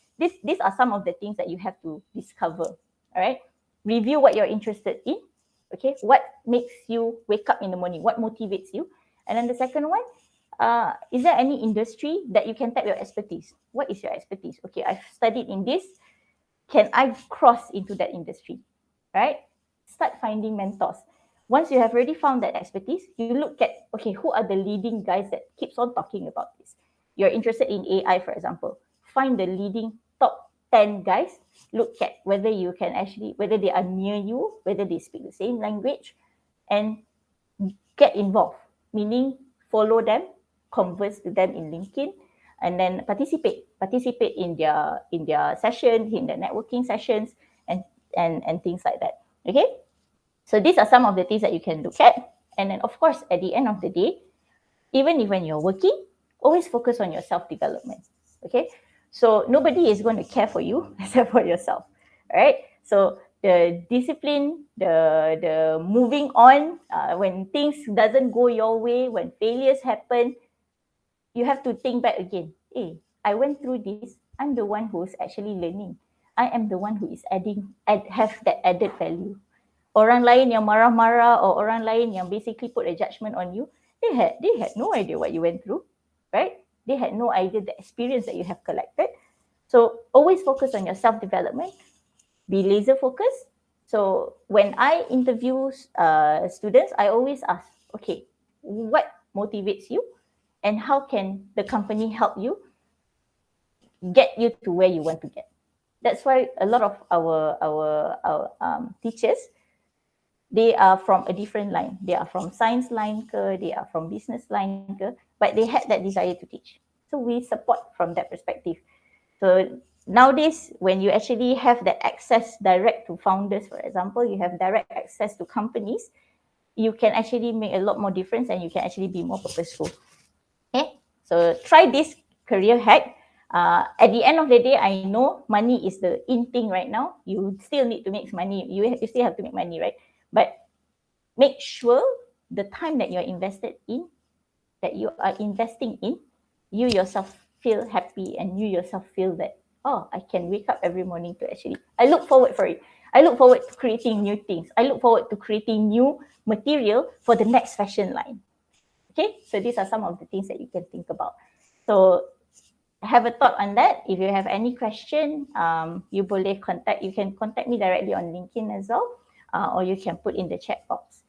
these are some of the things that you have to discover. All right, review what you're interested in. Okay, what makes you wake up in the morning, what motivates you. And then the second one, is there any industry that you can tap your expertise? What is your expertise? Okay, I've studied in this. Can I cross into that industry? Right? Start finding mentors. Once you have already found that expertise, you look at, okay, who are the leading guys that keeps on talking about this? You're interested in AI, for example. Find the leading top 10 guys. Look at whether you can actually, whether they are near you, whether they speak the same language, and get involved, meaning follow them, converse to them in LinkedIn, and then participate in their session, in their networking sessions, and things like that. Okay, so these are some of the things that you can look at. And then of course, at the end of the day, even if when you're working, always focus on your self-development. Okay, so nobody is going to care for you except for yourself. All right, so the discipline, the moving on, when things doesn't go your way, when failures happen, you have to think back again. Hey, I went through this. I'm the one who's actually learning. I am the one who is have that added value. Orang lain yang marah-marah, or orang lain yang basically put a judgment on you, they had no idea what you went through, right? They had no idea the experience that you have collected. So always focus on your self-development. Be laser focused. So when I interview students, I always ask, okay, what motivates you, and how can the company help you get you to where you want to get? That's why a lot of our teachers, they are from a different line. They are from science line ke, they are from business line ke, but they had that desire to teach. So we support from that perspective. So nowadays, when you actually have that access direct to founders, for example, you have direct access to companies, you can actually make a lot more difference, and you can actually be more purposeful. Okay, so try this career hack. At the end of the day, I know money is the in thing right now. You still need to make money. You still have to make money, right? But make sure the time that you're invested in, that you are investing in, you yourself feel happy, and you yourself feel that Oh, I can wake up every morning to actually, I look forward for it. I look forward to creating new things. I look forward to creating new material for the next fashion line. Okay, so these are some of the things that you can think about. So have a thought on that. If you have any question, you can contact me directly on LinkedIn as well, or you can put in the chat box.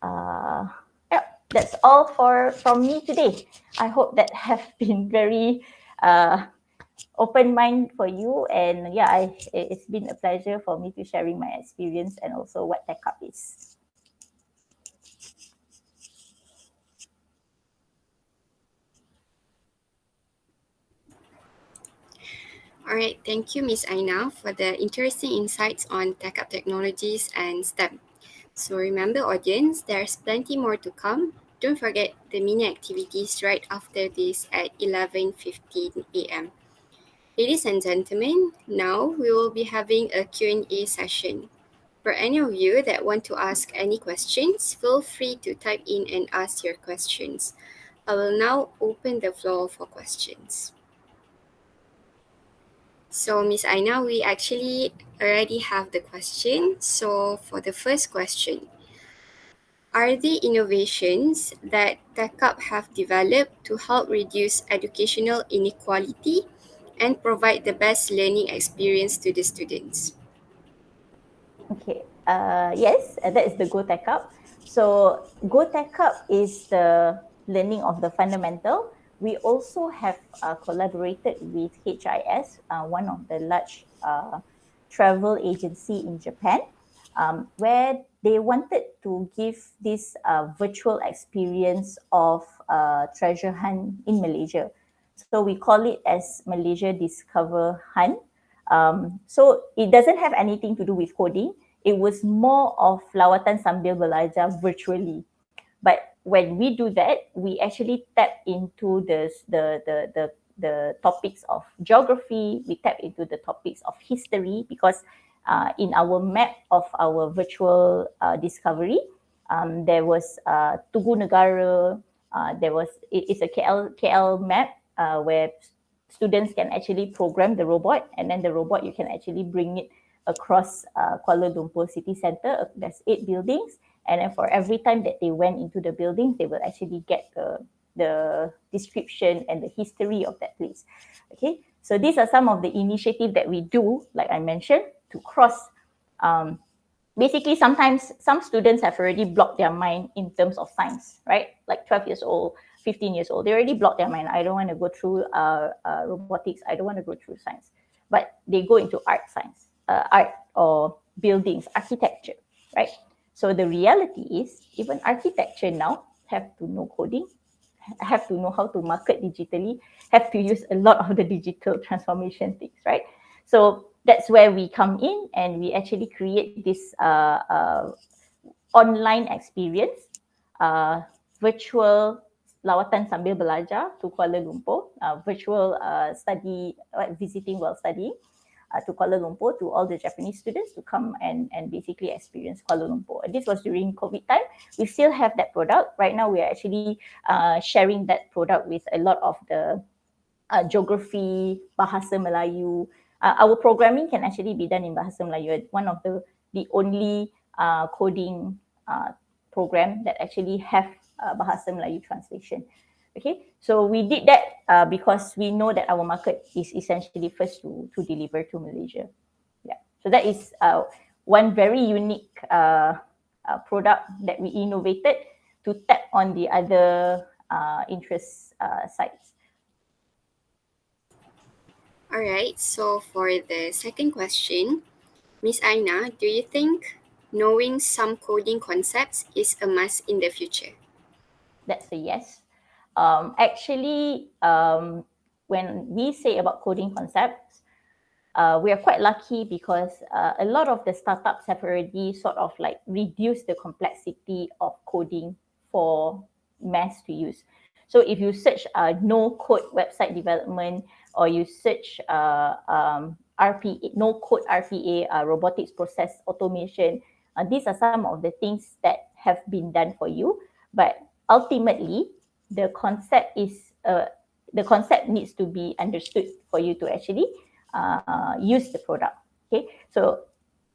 Yeah, that's all from me today. I hope that have been very open mind for you, and yeah, it's been a pleasure for me to sharing my experience and also what TechUp is. All right, thank you, Miss Aina, for the interesting insights on tech up technologies and STEM. So remember, audience, there's plenty more to come. Don't forget the mini activities right after this at 11:15 a.m. Ladies and gentlemen, now we will be having a Q&A session. For any of you that want to ask any questions, feel free to type in and ask your questions. I will now open the floor for questions. So, Miss Aina, we actually already have the question. So, for the first question, are the innovations that TechUp have developed to help reduce educational inequality and provide the best learning experience to the students? Okay. Yes, that is the Go Tech Up. So Go Tech Up is the learning of the fundamental. We also have collaborated with HIS, one of the large travel agency in Japan, where they wanted to give this virtual experience of treasure hunt in Malaysia. So we call it as Malaysia Discover Hunt. So it doesn't have anything to do with coding. It was more of lawatan sambil belajar virtually. But when we do that, we actually tap into the topics of geography. We tap into the topics of history because in our map of our virtual discovery, there was Tugu Negara. It's a KL map where students can actually program the robot, and then the robot you can actually bring it across Kuala Lumpur city centre. There's 8 buildings, and then for every time that they went into the buildings, they will actually get the description and the history of that place. Okay, so these are some of the initiatives that we do, like I mentioned, to cross. Basically, sometimes some students have already blocked their mind in terms of science, right? Like 12 years old, 15 years old, they already blocked their mind. I don't want to go through robotics. I don't want to go through science. But they go into art or buildings, architecture, right? So the reality is, even architecture now have to know coding, have to know how to market digitally, have to use a lot of the digital transformation things, right? So that's where we come in, and we actually create this online experience, virtual lawatan sambil belajar to Kuala Lumpur, virtual study, visiting while studying to Kuala Lumpur, to all the Japanese students to come and basically experience Kuala Lumpur. This was during COVID time. We still have that product. Right now, we are actually sharing that product with a lot of the geography, Bahasa Melayu. Our programming can actually be done in Bahasa Melayu. One of the only coding program that actually have Bahasa Melayu translation. Okay, so we did that because we know that our market is essentially first to deliver to Malaysia. Yeah, so that is one very unique product that we innovated to tap on the other interest sites. All right, so for the second question, Miss Aina, do you think knowing some coding concepts is a must in the future? That's a yes. Actually, when we say about coding concepts, we are quite lucky because a lot of the startups have already sort of like reduced the complexity of coding for mass to use. So if you search no code website development, or you search RPA, no code RPA, robotics process automation, these are some of the things that have been done for you. But ultimately, the concept needs to be understood for you to actually use the product. Okay, so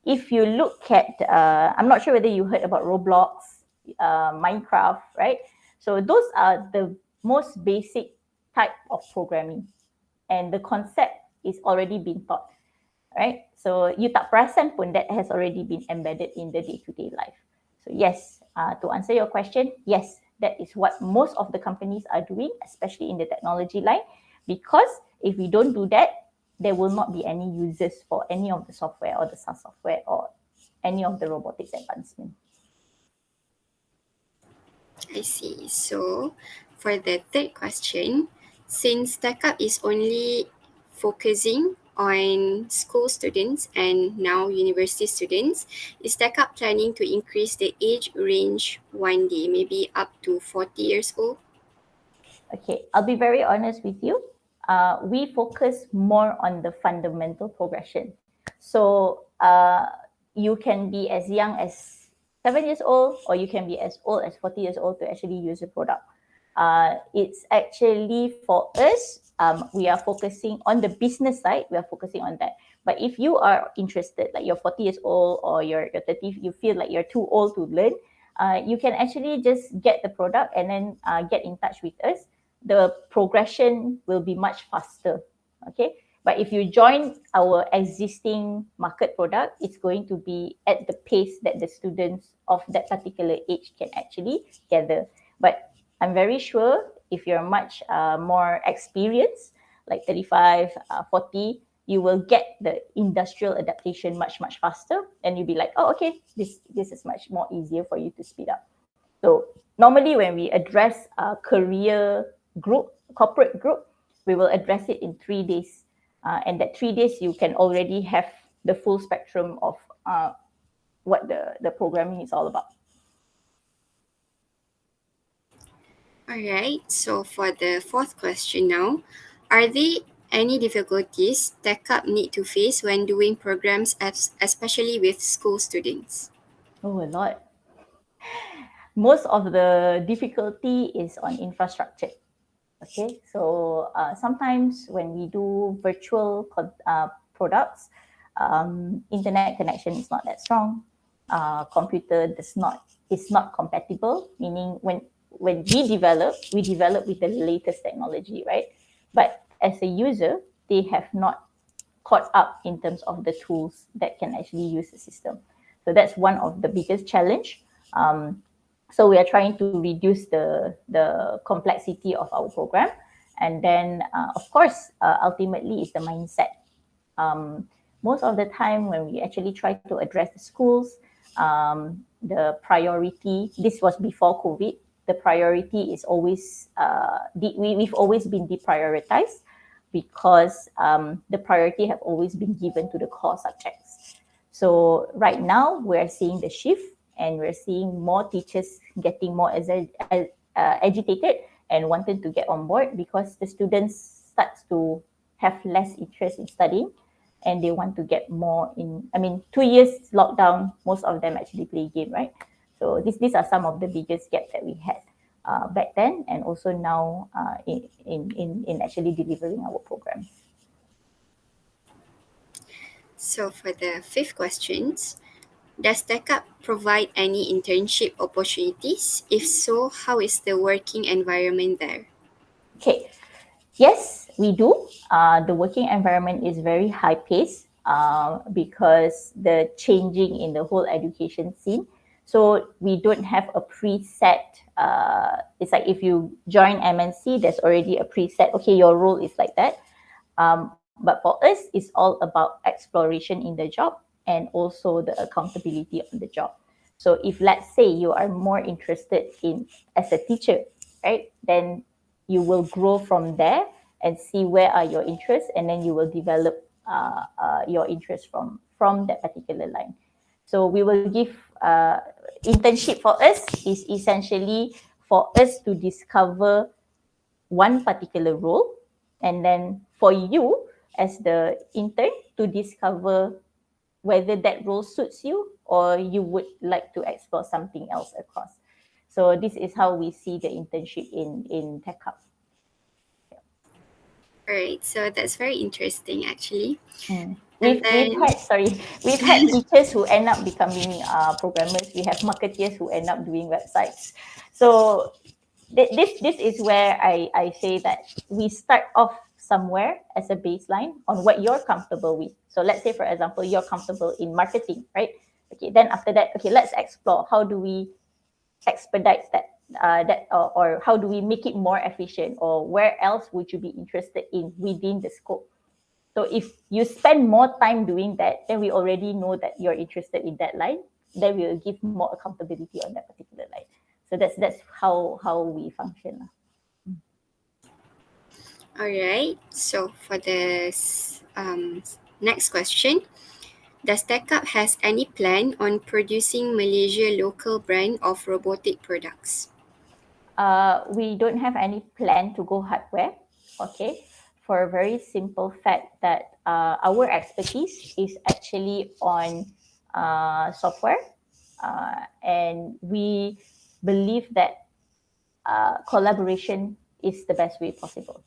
if you look at, I'm not sure whether you heard about Roblox, Minecraft, right? So those are the most basic type of programming, and the concept is already been taught, right? So you tak perasan pun that has already been embedded in the day-to-day life. So yes, to answer your question, yes, that is what most of the companies are doing, especially in the technology line, because if we don't do that, there will not be any users for any of the software or the SaaS software or any of the robotics advancement. I see. So, for the third question, since TechUp is only focusing on school students and now university students, is TechUp planning to increase the age range one day, maybe up to 40 years old? Okay, I'll be very honest with you. We focus more on the fundamental progression. So you can be as young as 7 years old, or you can be as old as 40 years old to actually use the product. It's actually for us, we are focusing on the business side, we are focusing on that. But if you are interested, like you're 40 years old or you're 30, you feel like you're too old to learn, you can actually just get the product and then get in touch with us. The progression will be much faster. Okay. But if you join our existing market product, it's going to be at the pace that the students of that particular age can actually gather. But I'm very sure if you're much more experienced, like 35, 40, you will get the industrial adaptation much, much faster. And you'll be like, oh, okay, this is much more easier for you to speed up. So normally when we address a career group, corporate group, we will address it in 3 days. And that 3 days, you can already have the full spectrum of what the programming is all about. All right. So, for the fourth question now, are there any difficulties TechUp need to face when doing programs, especially with school students? Oh, a lot. Most of the difficulty is on infrastructure. Okay, so sometimes when we do virtual products, internet connection is not that strong. Computer is not compatible. Meaning when we develop with the latest technology, right? But as a user, they have not caught up in terms of the tools that can actually use the system. So that's one of the biggest challenge. So we are trying to reduce the complexity of our program, and then of course ultimately is the mindset. Most of the time when we actually try to address the schools, the priority, this was before COVID, the priority is always we've always been deprioritized, because the priority have always been given to the core subjects. So right now we're seeing the shift, and we're seeing more teachers getting more agitated and wanted to get on board, because the students starts to have less interest in studying, and they want to get more in. I mean, 2 years lockdown, most of them actually play game, right? So these are some of the biggest gaps that we had back then, and also now in actually delivering our program. So, for the fifth questions, does TechUp provide any internship opportunities? If so, how is the working environment there? Okay, yes, we do. The working environment is very high paced because the changing in the whole education scene. So we don't have a preset. It's like if you join MNC, there's already a preset. Okay, your role is like that. But for us, it's all about exploration in the job and also the accountability on the job. So if let's say you are more interested in as a teacher, right, then you will grow from there and see where are your interests, and then you will develop your interest from that particular line. So we will give internship for us is essentially for us to discover one particular role, and then for you as the intern to discover whether that role suits you or you would like to explore something else across. So this is how we see the internship in Tech Hub. All right, so that's very interesting actually. Mm. And We've then, had we've had teachers who end up becoming programmers. We have marketeers who end up doing websites. So this is where I say that we start off somewhere as a baseline on what you're comfortable with. So let's say, for example, you're comfortable in marketing, right? Okay, then after that, okay, let's explore how do we expedite or how do we make it more efficient, or where else would you be interested in within the scope. So if you spend more time doing that, then we already know that you're interested in that line. Then we will give more accountability on that particular line. So that's how we function. all right, so for the next question, does TechUp has any plan on producing Malaysia local brand of robotic products? We don't have any plan to go hardware, okay, for a very simple fact that our expertise is actually on software, and we believe that collaboration is the best way possible.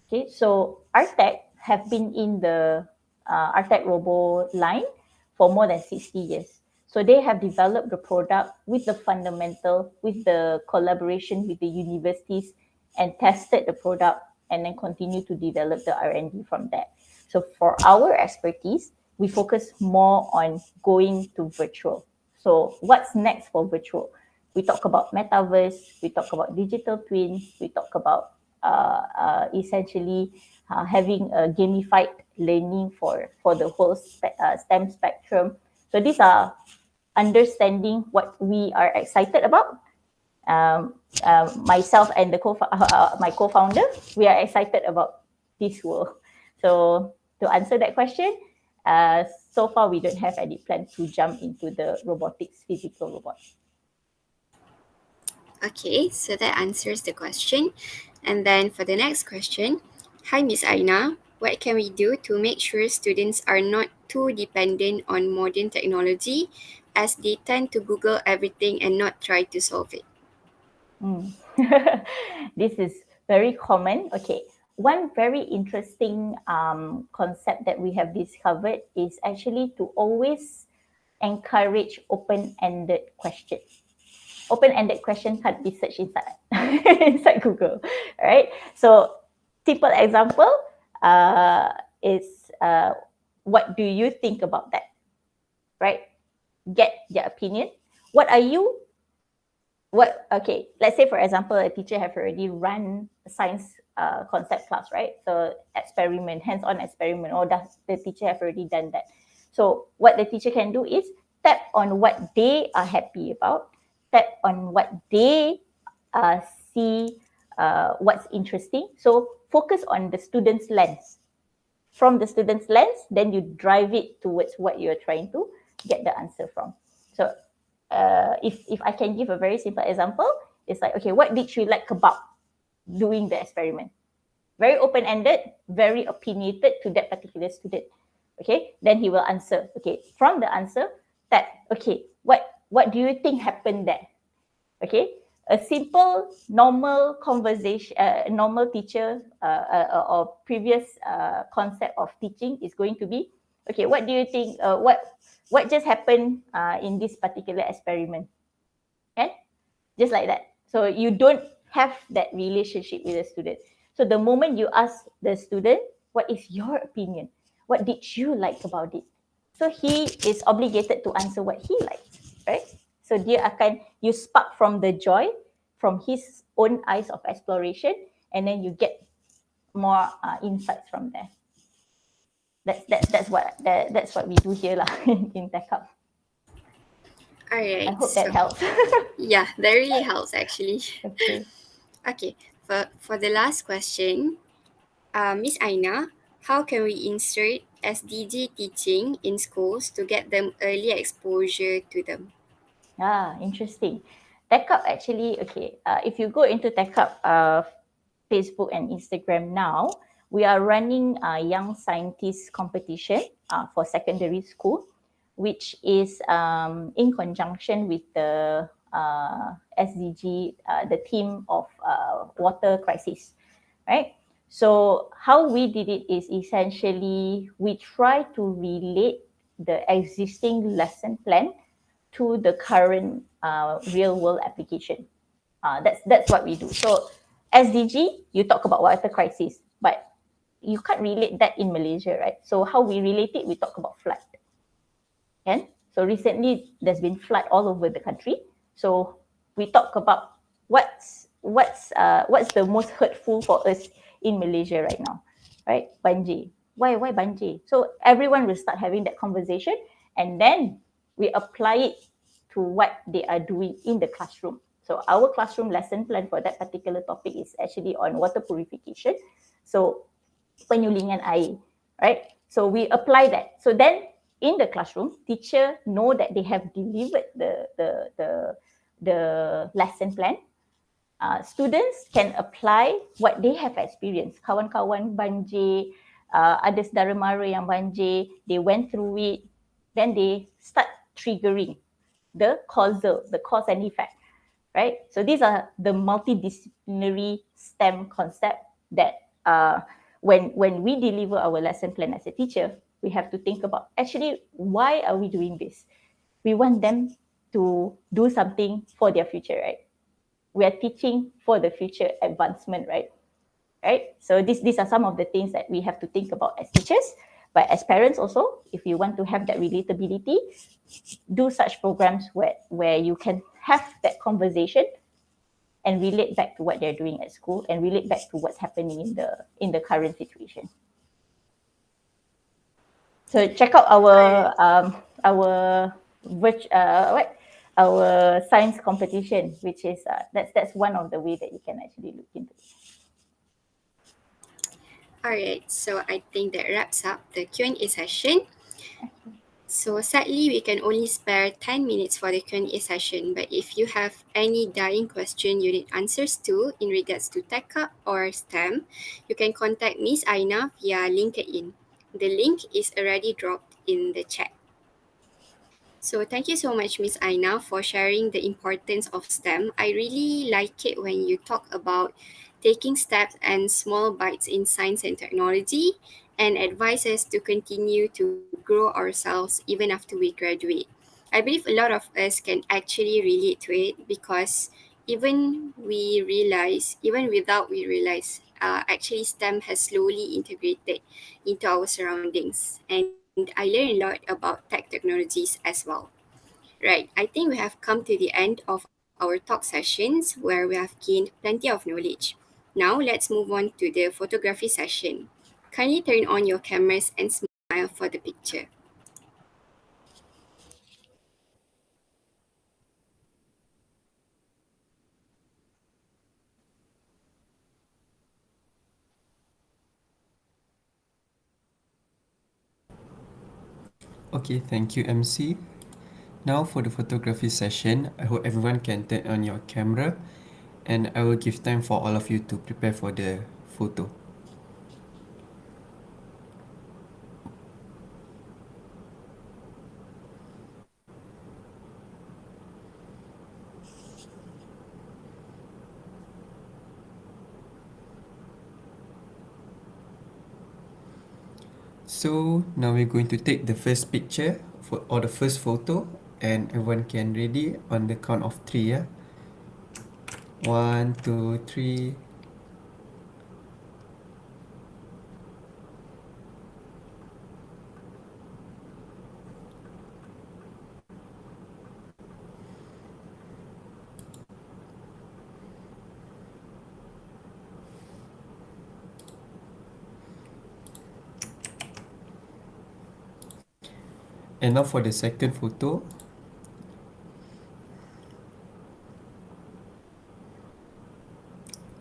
Okay, so Artec have been in the Artec Robo line for more than 60 years. So they have developed the product with the fundamental, with the collaboration with the universities, and tested the product, and then continue to develop the R&D from there. So for our expertise, we focus more on going to virtual. So what's next for virtual? We talk about metaverse, we talk about digital twin, we talk about essentially having a gamified learning for the whole STEM spectrum. So these are understanding what we are excited about. Myself and my co-founder, we are excited about this world. So to answer that question, so far we don't have any plan to jump into the robotics, physical robots. Okay, so that answers the question. And then for the next question, hi Miss Aina, what can we do to make sure students are not too dependent on modern technology as they tend to Google everything and not try to solve it? Mm. This is very common. Okay, one very interesting concept that we have discovered is actually to always encourage open-ended questions. Open-ended question can't be searched inside inside Google, right? So, simple example is what do you think about that, right? Get their opinion. What are you okay, let's say for example a teacher have already run a science concept class, right? So experiment, hands-on experiment, or does the teacher have already done that? So what the teacher can do is tap on what they are happy about, tap on what they uh, see, what's interesting. So focus on the student's lens. From the student's lens, then you drive it towards what you're trying to get the answer from. So if I can give a very simple example, it's like, okay, what did you like about doing the experiment? Very open-ended, very opinionated to that particular student. Okay, then he will answer. Okay, from the answer, that okay, what do you think happened there? Okay, a simple normal conversation, normal teacher or previous concept of teaching is going to be, okay, what do you think, what just happened in this particular experiment? Okay, just like that. So you don't have that relationship with the student. So the moment you ask the student, what is your opinion, what did you like about it, so he is obligated to answer what he likes, right? So dia akan, you spark from the joy from his own eyes of exploration, and then you get more insights from there. That's what we do here lah in TechUp. All I right, hope that so helps. yeah, that really helps actually. Okay. Okay, for the last question, Miss Aina, how can we insert SDG teaching in schools to get them early exposure to them? Interesting. TechUp actually, okay, if you go into TechUp Facebook and Instagram now, we are running a young scientist competition for secondary school, which is in conjunction with the SDG, the theme of water crisis, right? So how we did it is essentially we try to relate the existing lesson plan to the current real world application. That's what we do. So SDG, you talk about water crisis, but you can't relate that in Malaysia, right? So how we relate it, we talk about flood. Kan? So recently there's been flood all over the country. So we talk about what's the most hurtful for us in Malaysia right now, right? Banjir. Why banjir? So everyone will start having that conversation, and then we apply it to what they are doing in the classroom. So our classroom lesson plan for that particular topic is actually on water purification. So penyulingan air, right? So we apply that. So then in the classroom, teacher know that they have delivered the lesson plan. Students can apply what they have experienced. Kawan-kawan banjir, ada saudara mara yang banjir, they went through it, then they start triggering the cause and effect, right? So these are the multidisciplinary STEM concept that when we deliver our lesson plan as a teacher, we have to think about actually why are we doing this? We want them to do something for their future, right? We are teaching for the future advancement, right? Right? So these are some of the things that we have to think about as teachers, but as parents also, if you want to have that relatability, do such programs where you can have that conversation and relate back to what they're doing at school and relate back to what's happening in the current situation. So check out our what our science competition, which is that's one of the way that you can actually look into. Alright, so I think that wraps up the Q&A session. So sadly, we can only spare 10 minutes for the Q&A session, but if you have any dying question you need answers to in regards to TechUp or STEM, you can contact Miss Aina via LinkedIn. The link is already dropped in the chat. So thank you so much, Miss Aina, for sharing the importance of STEM. I really like it when you talk about taking steps and small bites in science and technology and advise us to continue to grow ourselves even after we graduate. I believe a lot of us can actually relate to it because even without we realize, actually STEM has slowly integrated into our surroundings. And I learned a lot about tech technologies as well. Right, I think we have come to the end of our talk sessions where we have gained plenty of knowledge. Now let's move on to the photography session. Kindly turn on your cameras and smile for the picture. Okay, thank you, MC. Now for the photography session, I hope everyone can turn on your camera and I will give time for all of you to prepare for the photo. So now we're going to take the first picture or the first photo, and everyone can ready on the count of three. Yeah, 1, 2, 3. And now for the second photo,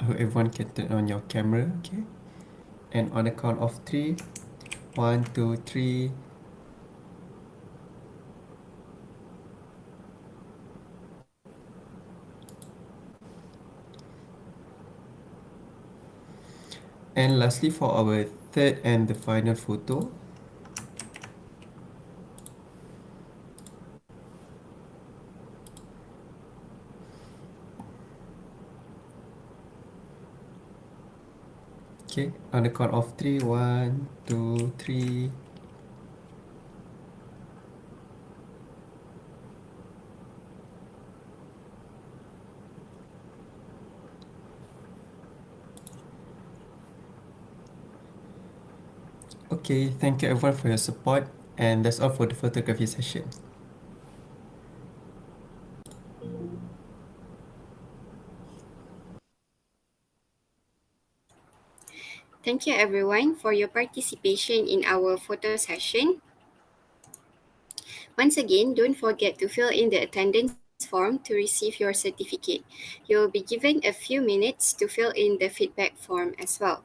I hope everyone can turn on your camera. Okay, and on the count of three, 1, 2, 3. And lastly, for our third and the final photo, Okay, on the count of three, 1, 2, 3. Okay, thank you everyone for your support, and that's all for the photography session. Thank you everyone for your participation in our photo session. Once again, don't forget to fill in the attendance form to receive your certificate. You will be given a few minutes to fill in the feedback form as well.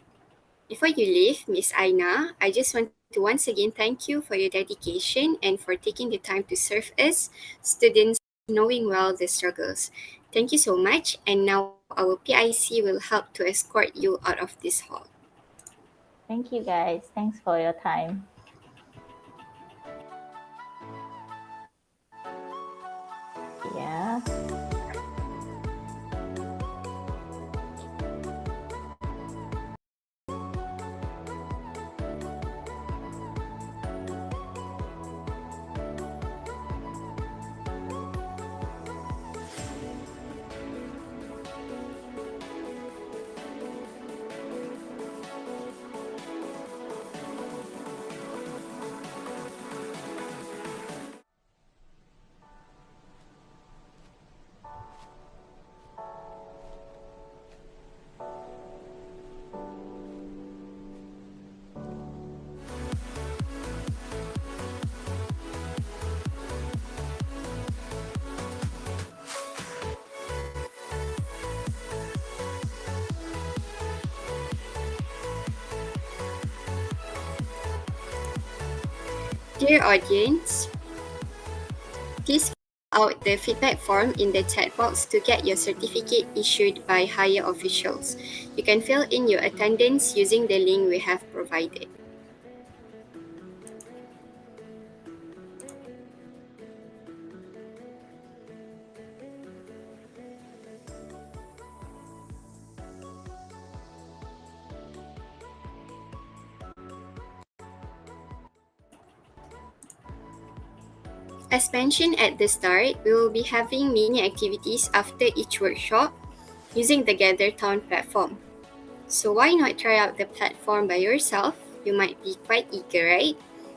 Before you leave, Miss Aina, I just want to once again thank you for your dedication and for taking the time to serve us, students, knowing well the struggles. Thank you so much, and now our PIC will help to escort you out of this hall. Thank you guys. Thanks for your time. Yeah. Dear audience, please fill out the feedback form in the chat box to get your certificate issued by higher officials. You can fill in your attendance using the link we have provided. As mentioned at the start, we will be having mini activities after each workshop using the Gather Town platform. So why not try out the platform by yourself? You might be quite eager, right?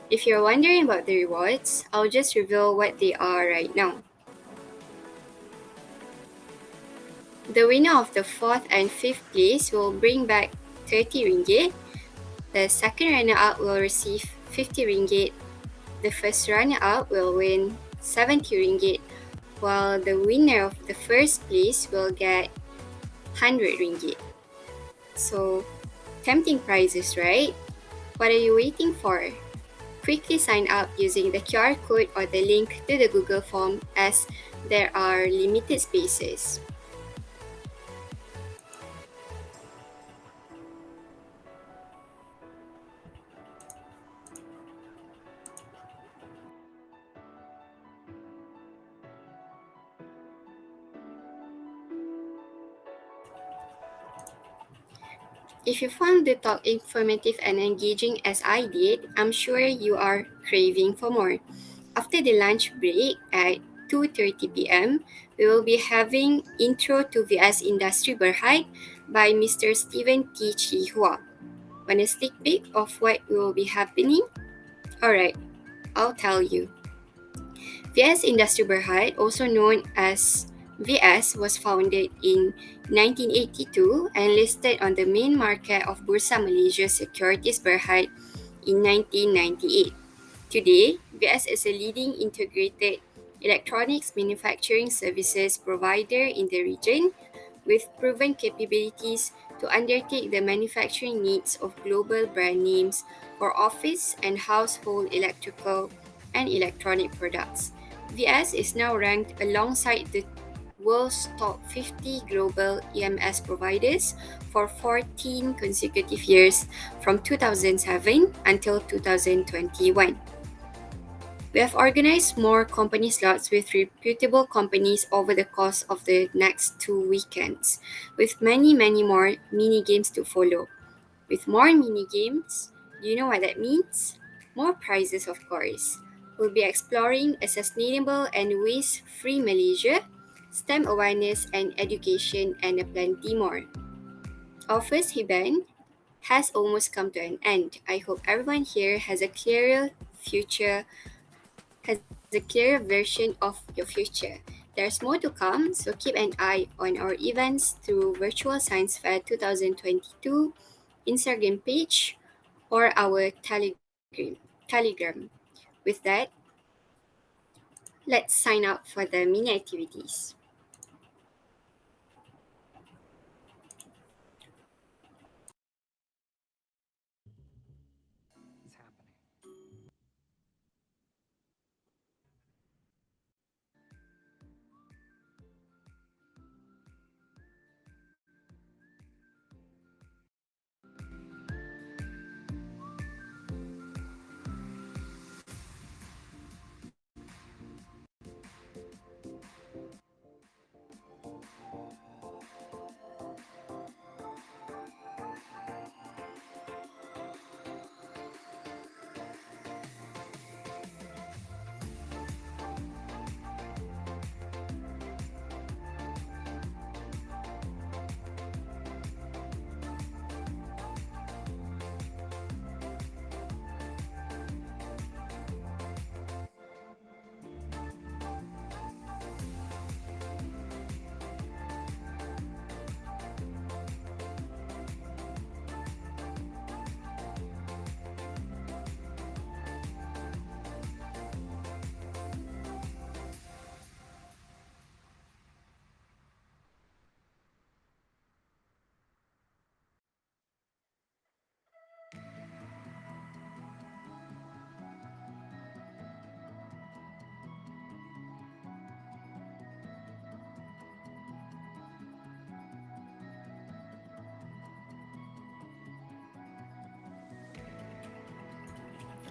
If you're wondering about the rewards, I'll just reveal what they are right now. The winner of the 4th and 5th place will bring back 30 ringgit. The second runner-up will receive 50 ringgit. The first runner-up will win 70 ringgit, while the winner of the first place will get 100 ringgit. So, tempting prizes, right? What are you waiting for? Quickly sign up using the QR code or the link to the Google form, as there are limited spaces. If you found the talk informative and engaging as I did, I'm sure you are craving for more. After the lunch break at 2:30 p.m., we will be having Intro to VS Industry Berhad by Mr. Stephen T. Chihua. Want a sneak peek of what will be happening? Alright, I'll tell you. VS Industry Berhad, also known as VS, was founded in 1982 and listed on the main market of Bursa Malaysia Securities Berhad in 1998. Today, VS is a leading integrated electronics manufacturing services provider in the region with proven capabilities to undertake the manufacturing needs of global brand names for office and household electrical and electronic products. VS is now ranked alongside the world's top 50 global EMS providers for 14 consecutive years from 2007 until 2021. We have organized more company slots with reputable companies over the course of the next 2 weekends, with many more mini games to follow. With more mini games, do you know what that means? More prizes, of course. We'll be exploring a sustainable and waste-free Malaysia, STEM awareness and education, and a plenty more. Our first event has almost come to an end. I hope everyone here has a clearer version of your future. There's more to come, so keep an eye on our events through Virtual Science Fair 2022 Instagram page or our Telegram. With that, let's sign up for the mini activities.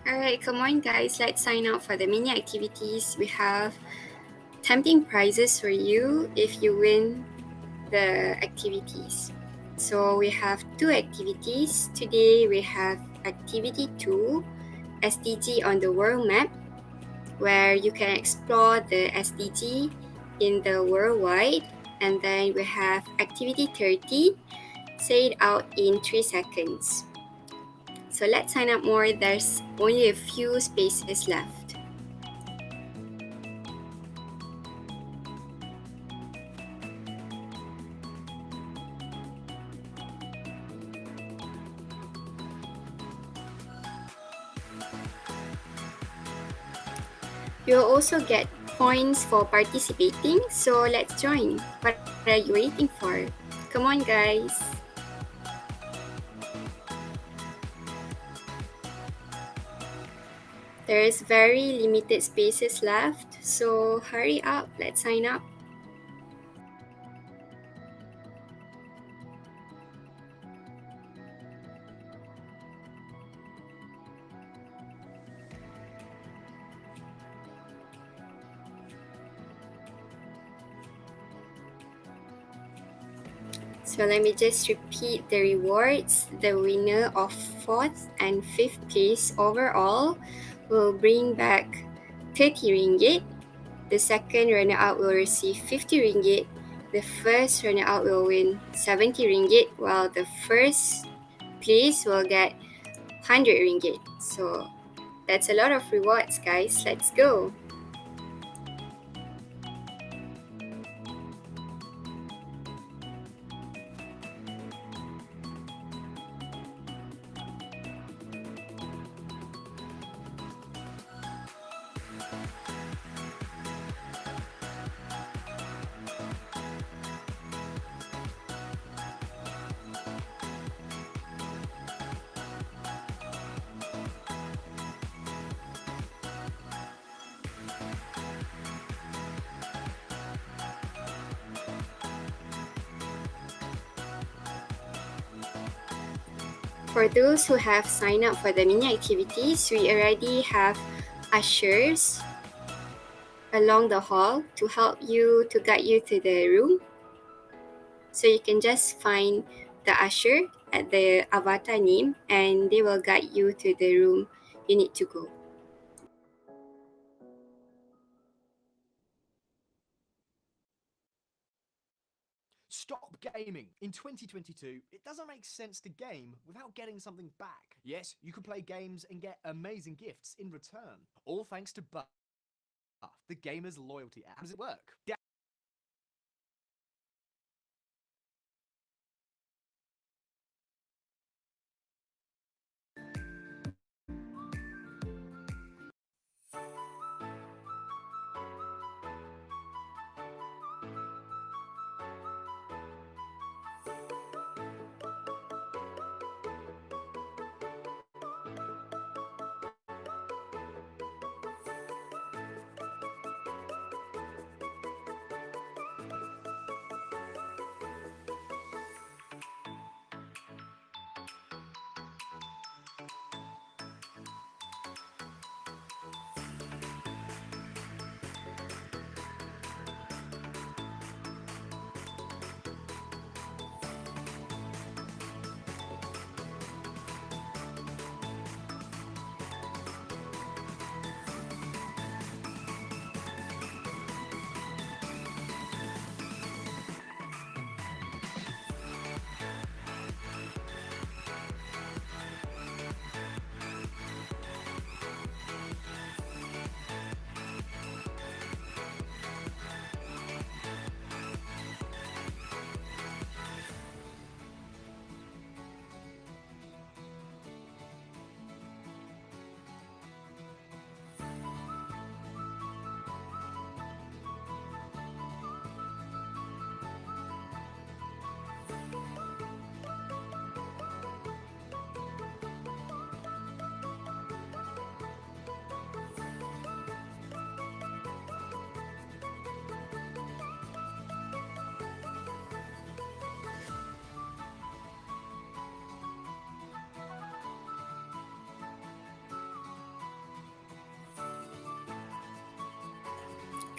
Alright, come on guys, let's sign up for the mini activities. We have tempting prizes for you if you win the activities. So we have two activities. Today we have activity 2, SDG on the world map, where you can explore the SDG in the worldwide. And then we have activity 30, say it out in 3 seconds. So let's sign up more. There's only a few spaces left. You'll also get points for participating, so let's join. What are you waiting for? Come on, guys. There's very limited spaces left, so hurry up, let's sign up. So let me just repeat the rewards. The winner of 4th and 5th place overall will bring back 30 ringgit. The second runner-up will receive 50 ringgit. The first runner-up will win 70 ringgit, while the first place will get 100 ringgit. So that's a lot of rewards, guys. Let's go. For those who have signed up for the mini activities, we already have ushers along the hall to help you, to guide you to the room. So you can just find the usher at the avatar name and they will guide you to the room you need to go. Stop gaming. In 2022, it doesn't make sense to game without getting something back. Yes, you can play games and get amazing gifts in return. All thanks to Buff, the gamer's loyalty app. How does it work?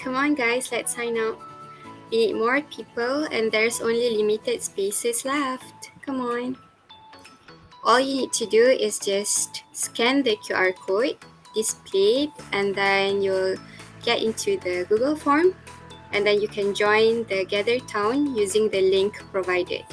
Come on guys, let's sign up. We need more people and there's only limited spaces left. Come on. All you need to do is just scan the QR code displayed and then you'll get into the Google form and then you can join the Gather Town using the link provided.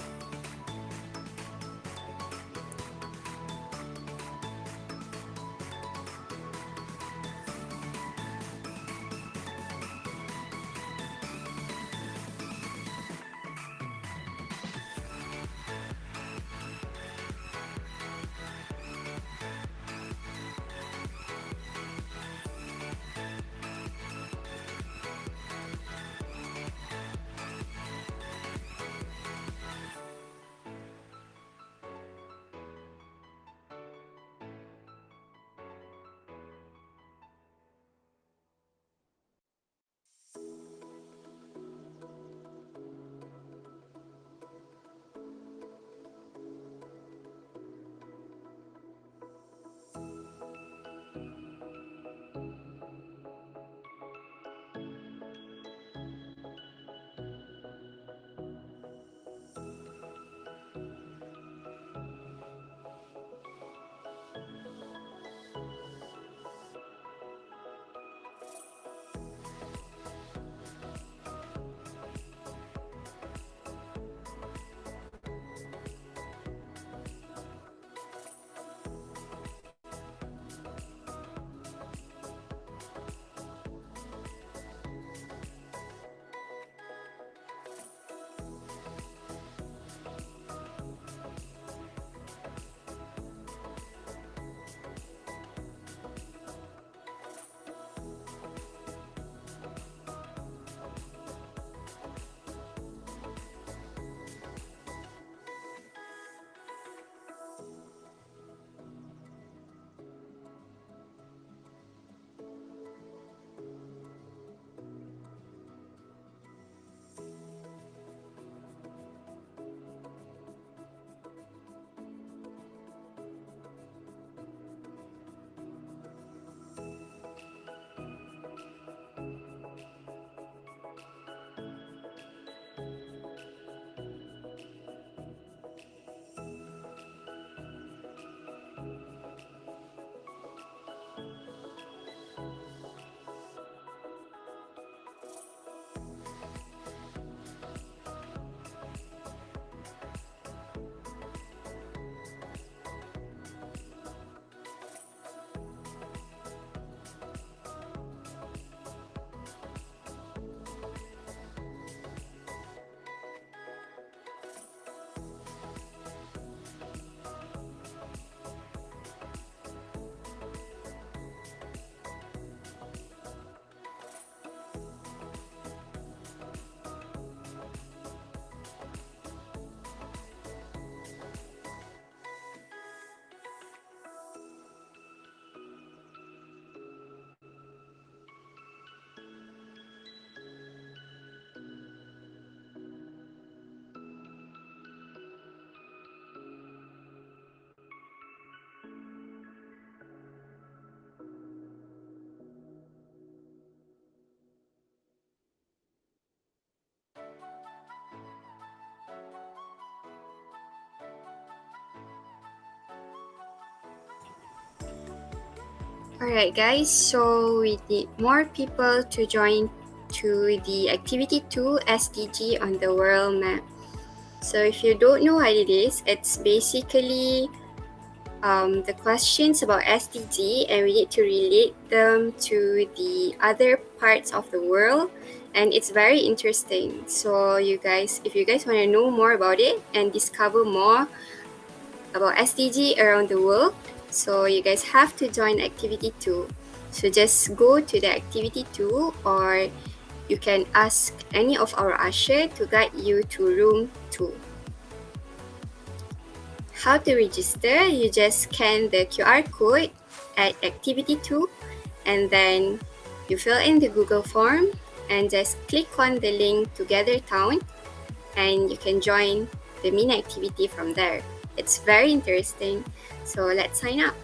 Alright guys, so we need more people to join to the Activity 2 SDG on the world map. So if you don't know what it is, it's basically the questions about SDG, and we need to relate them to the other parts of the world, and it's very interesting. So you guys, if you guys want to know more about it and discover more about SDG around the world, so you guys have to join Activity 2. So just go to the Activity 2, or you can ask any of our usher to guide you to room 2. How to register? You just scan the QR code at Activity 2, and then you fill in the Google form and just click on the link to Gather Town, and you can join the mini activity from there. It's very interesting, so let's sign up.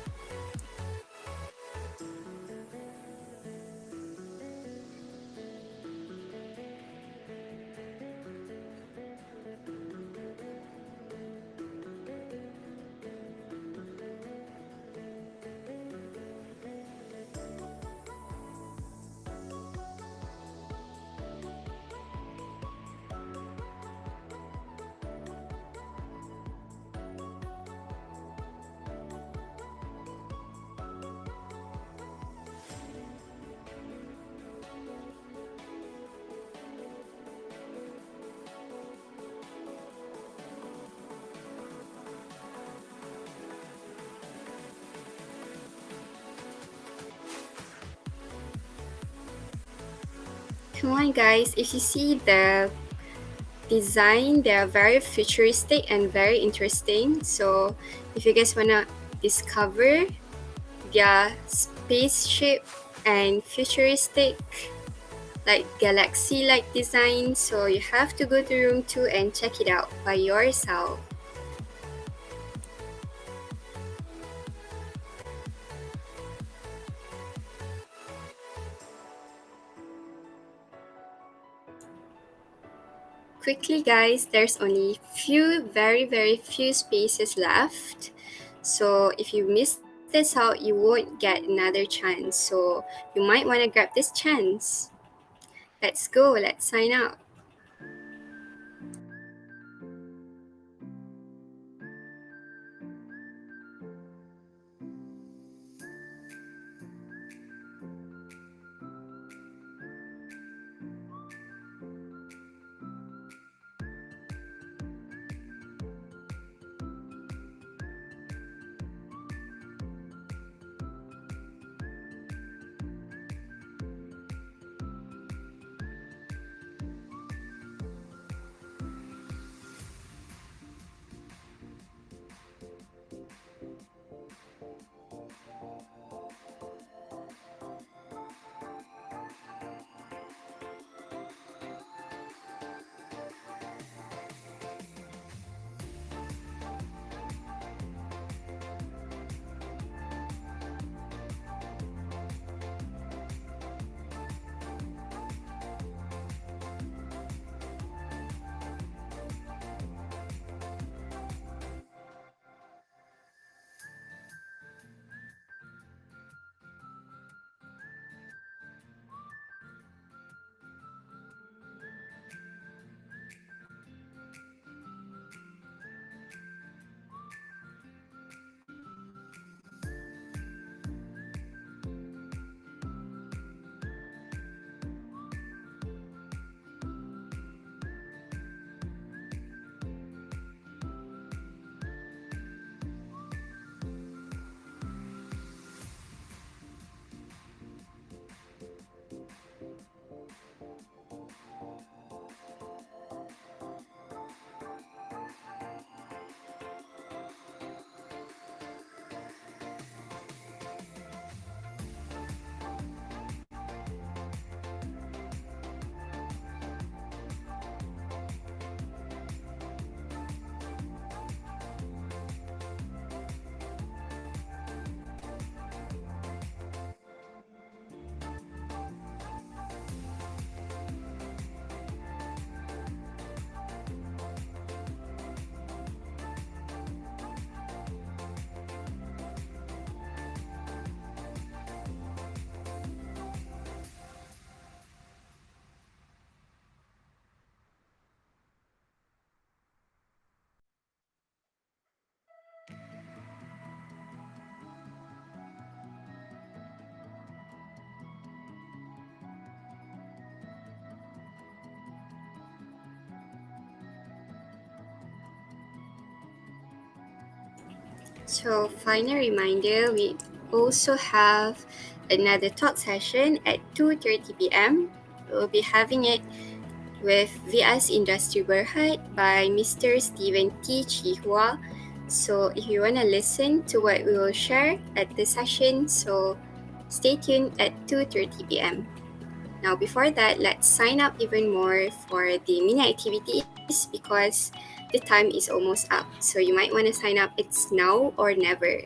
Come on guys, if you see the design, they are very futuristic and very interesting. So if you guys wanna discover their spaceship and futuristic like galaxy-like design, so you have to go to room 2 and check it out by yourself. Quickly guys, there's only very few spaces left. So if you miss this out, you won't get another chance. So you might want to grab this chance. Let's go, let's sign up. So, final reminder, we also have another talk session at 2:30 p.m. We'll be having it with VS Industry Berhad by Mr. Stephen T. Chihua. So, if you want to listen to what we will share at the session, so stay tuned at 2:30 p.m. Now, before that, let's sign up even more for the mini activities because the time is almost up. So you might want to sign up. It's now or never.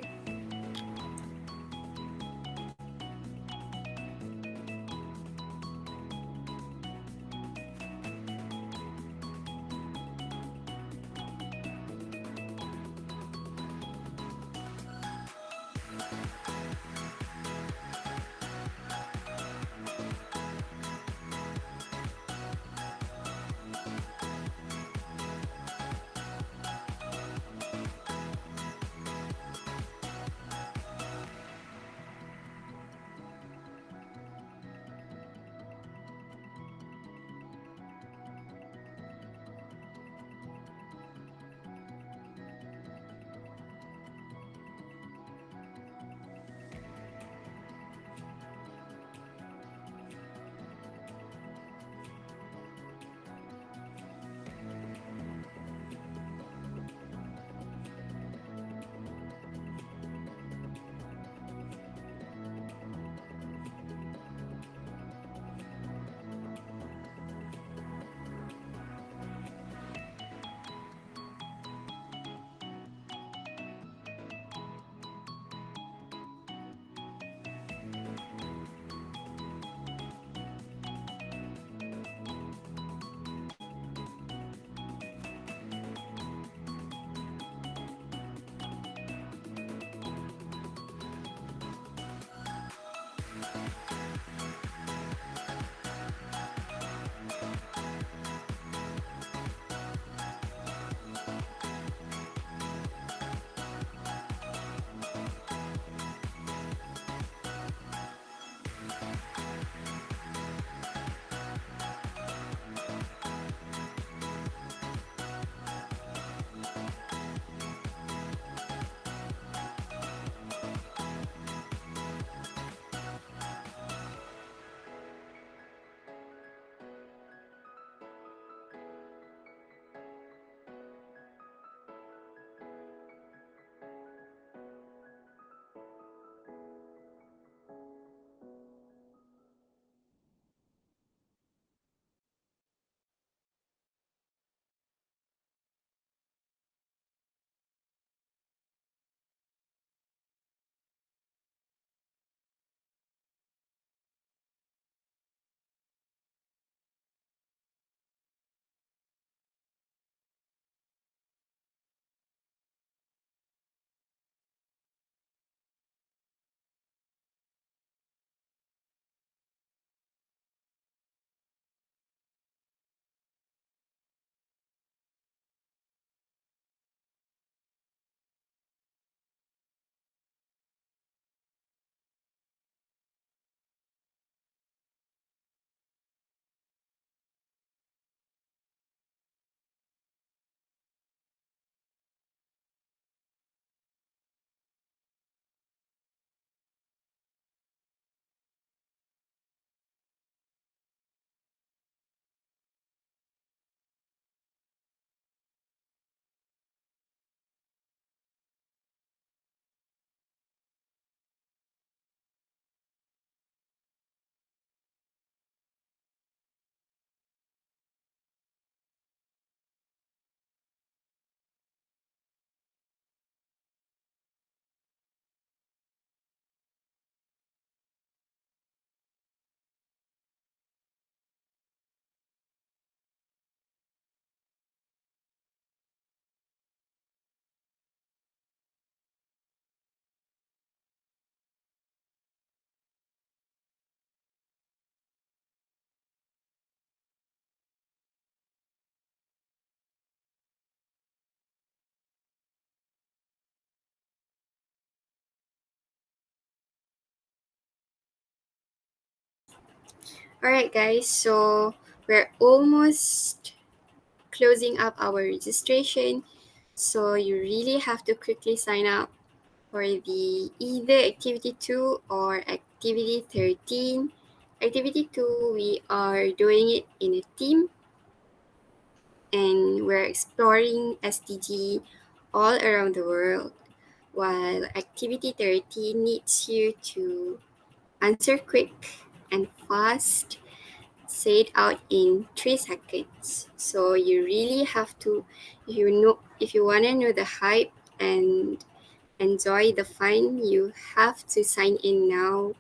Alright, guys, so we're almost closing up our registration. So you really have to quickly sign up for the either activity 2 or activity 13. Activity 2, we are doing it in a team and we're exploring SDG all around the world, while activity 13 needs you to answer quick and fast, say it out in 3 seconds. So you really have to, if you want to know the hype and enjoy the fun, you have to sign in now.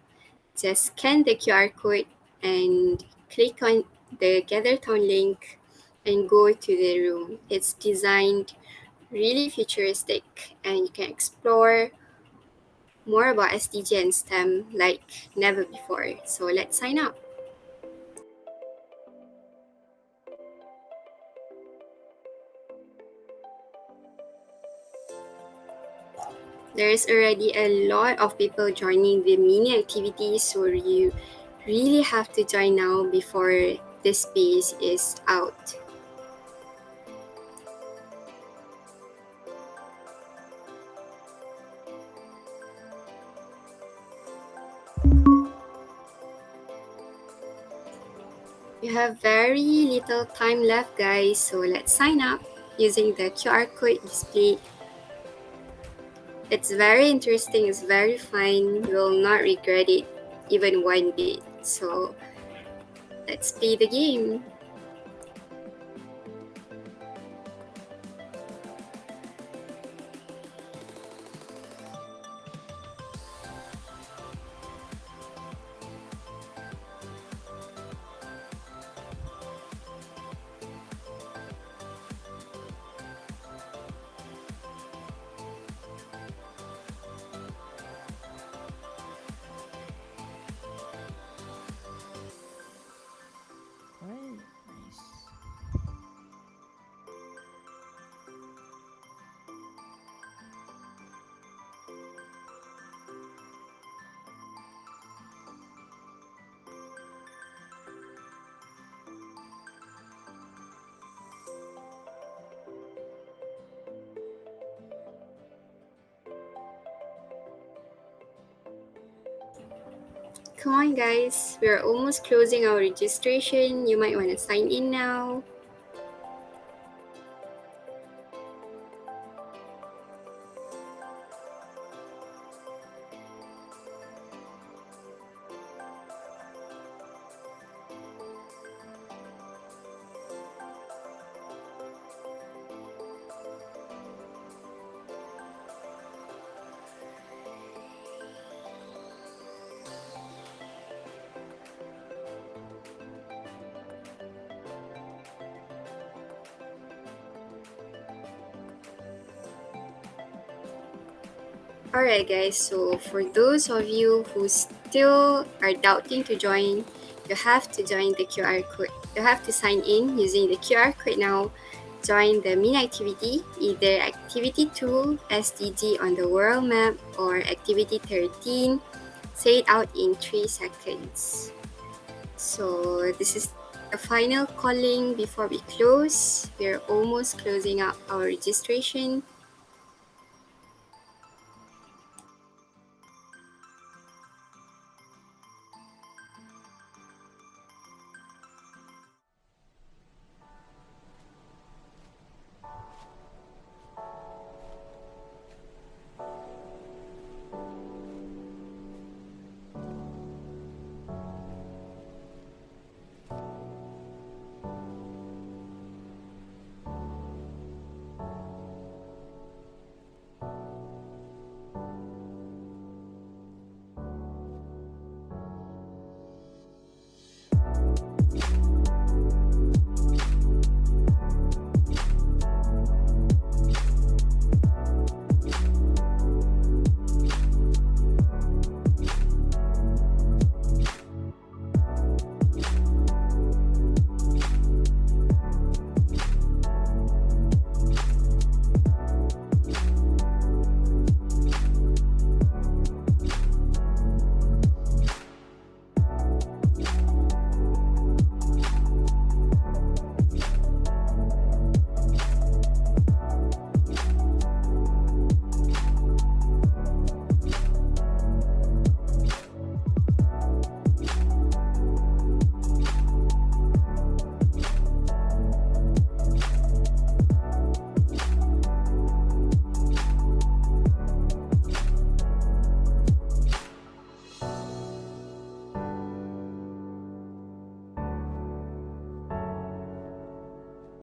Just scan the QR code and click on the GatherTown link and go to the room. It's designed really futuristic and you can explore more about SDG and STEM like never before. So let's sign up. There's already a lot of people joining the mini activities, so you really have to join now before the space is out. You have very little time left, guys, so let's sign up using the QR code displayed. It's very interesting, it's very fun, you will not regret it even one bit. So let's play the game. Come on guys, we're almost closing our registration. You might want to sign in now. Alright guys, so for those of you who still are doubting to join, you have to join the QR code. You have to sign in using the QR code now. Join the mini activity, either activity 2, SDG on the world map, or activity 13, say it out in 3 seconds. So this is a final calling before we close. We're almost closing up our registration.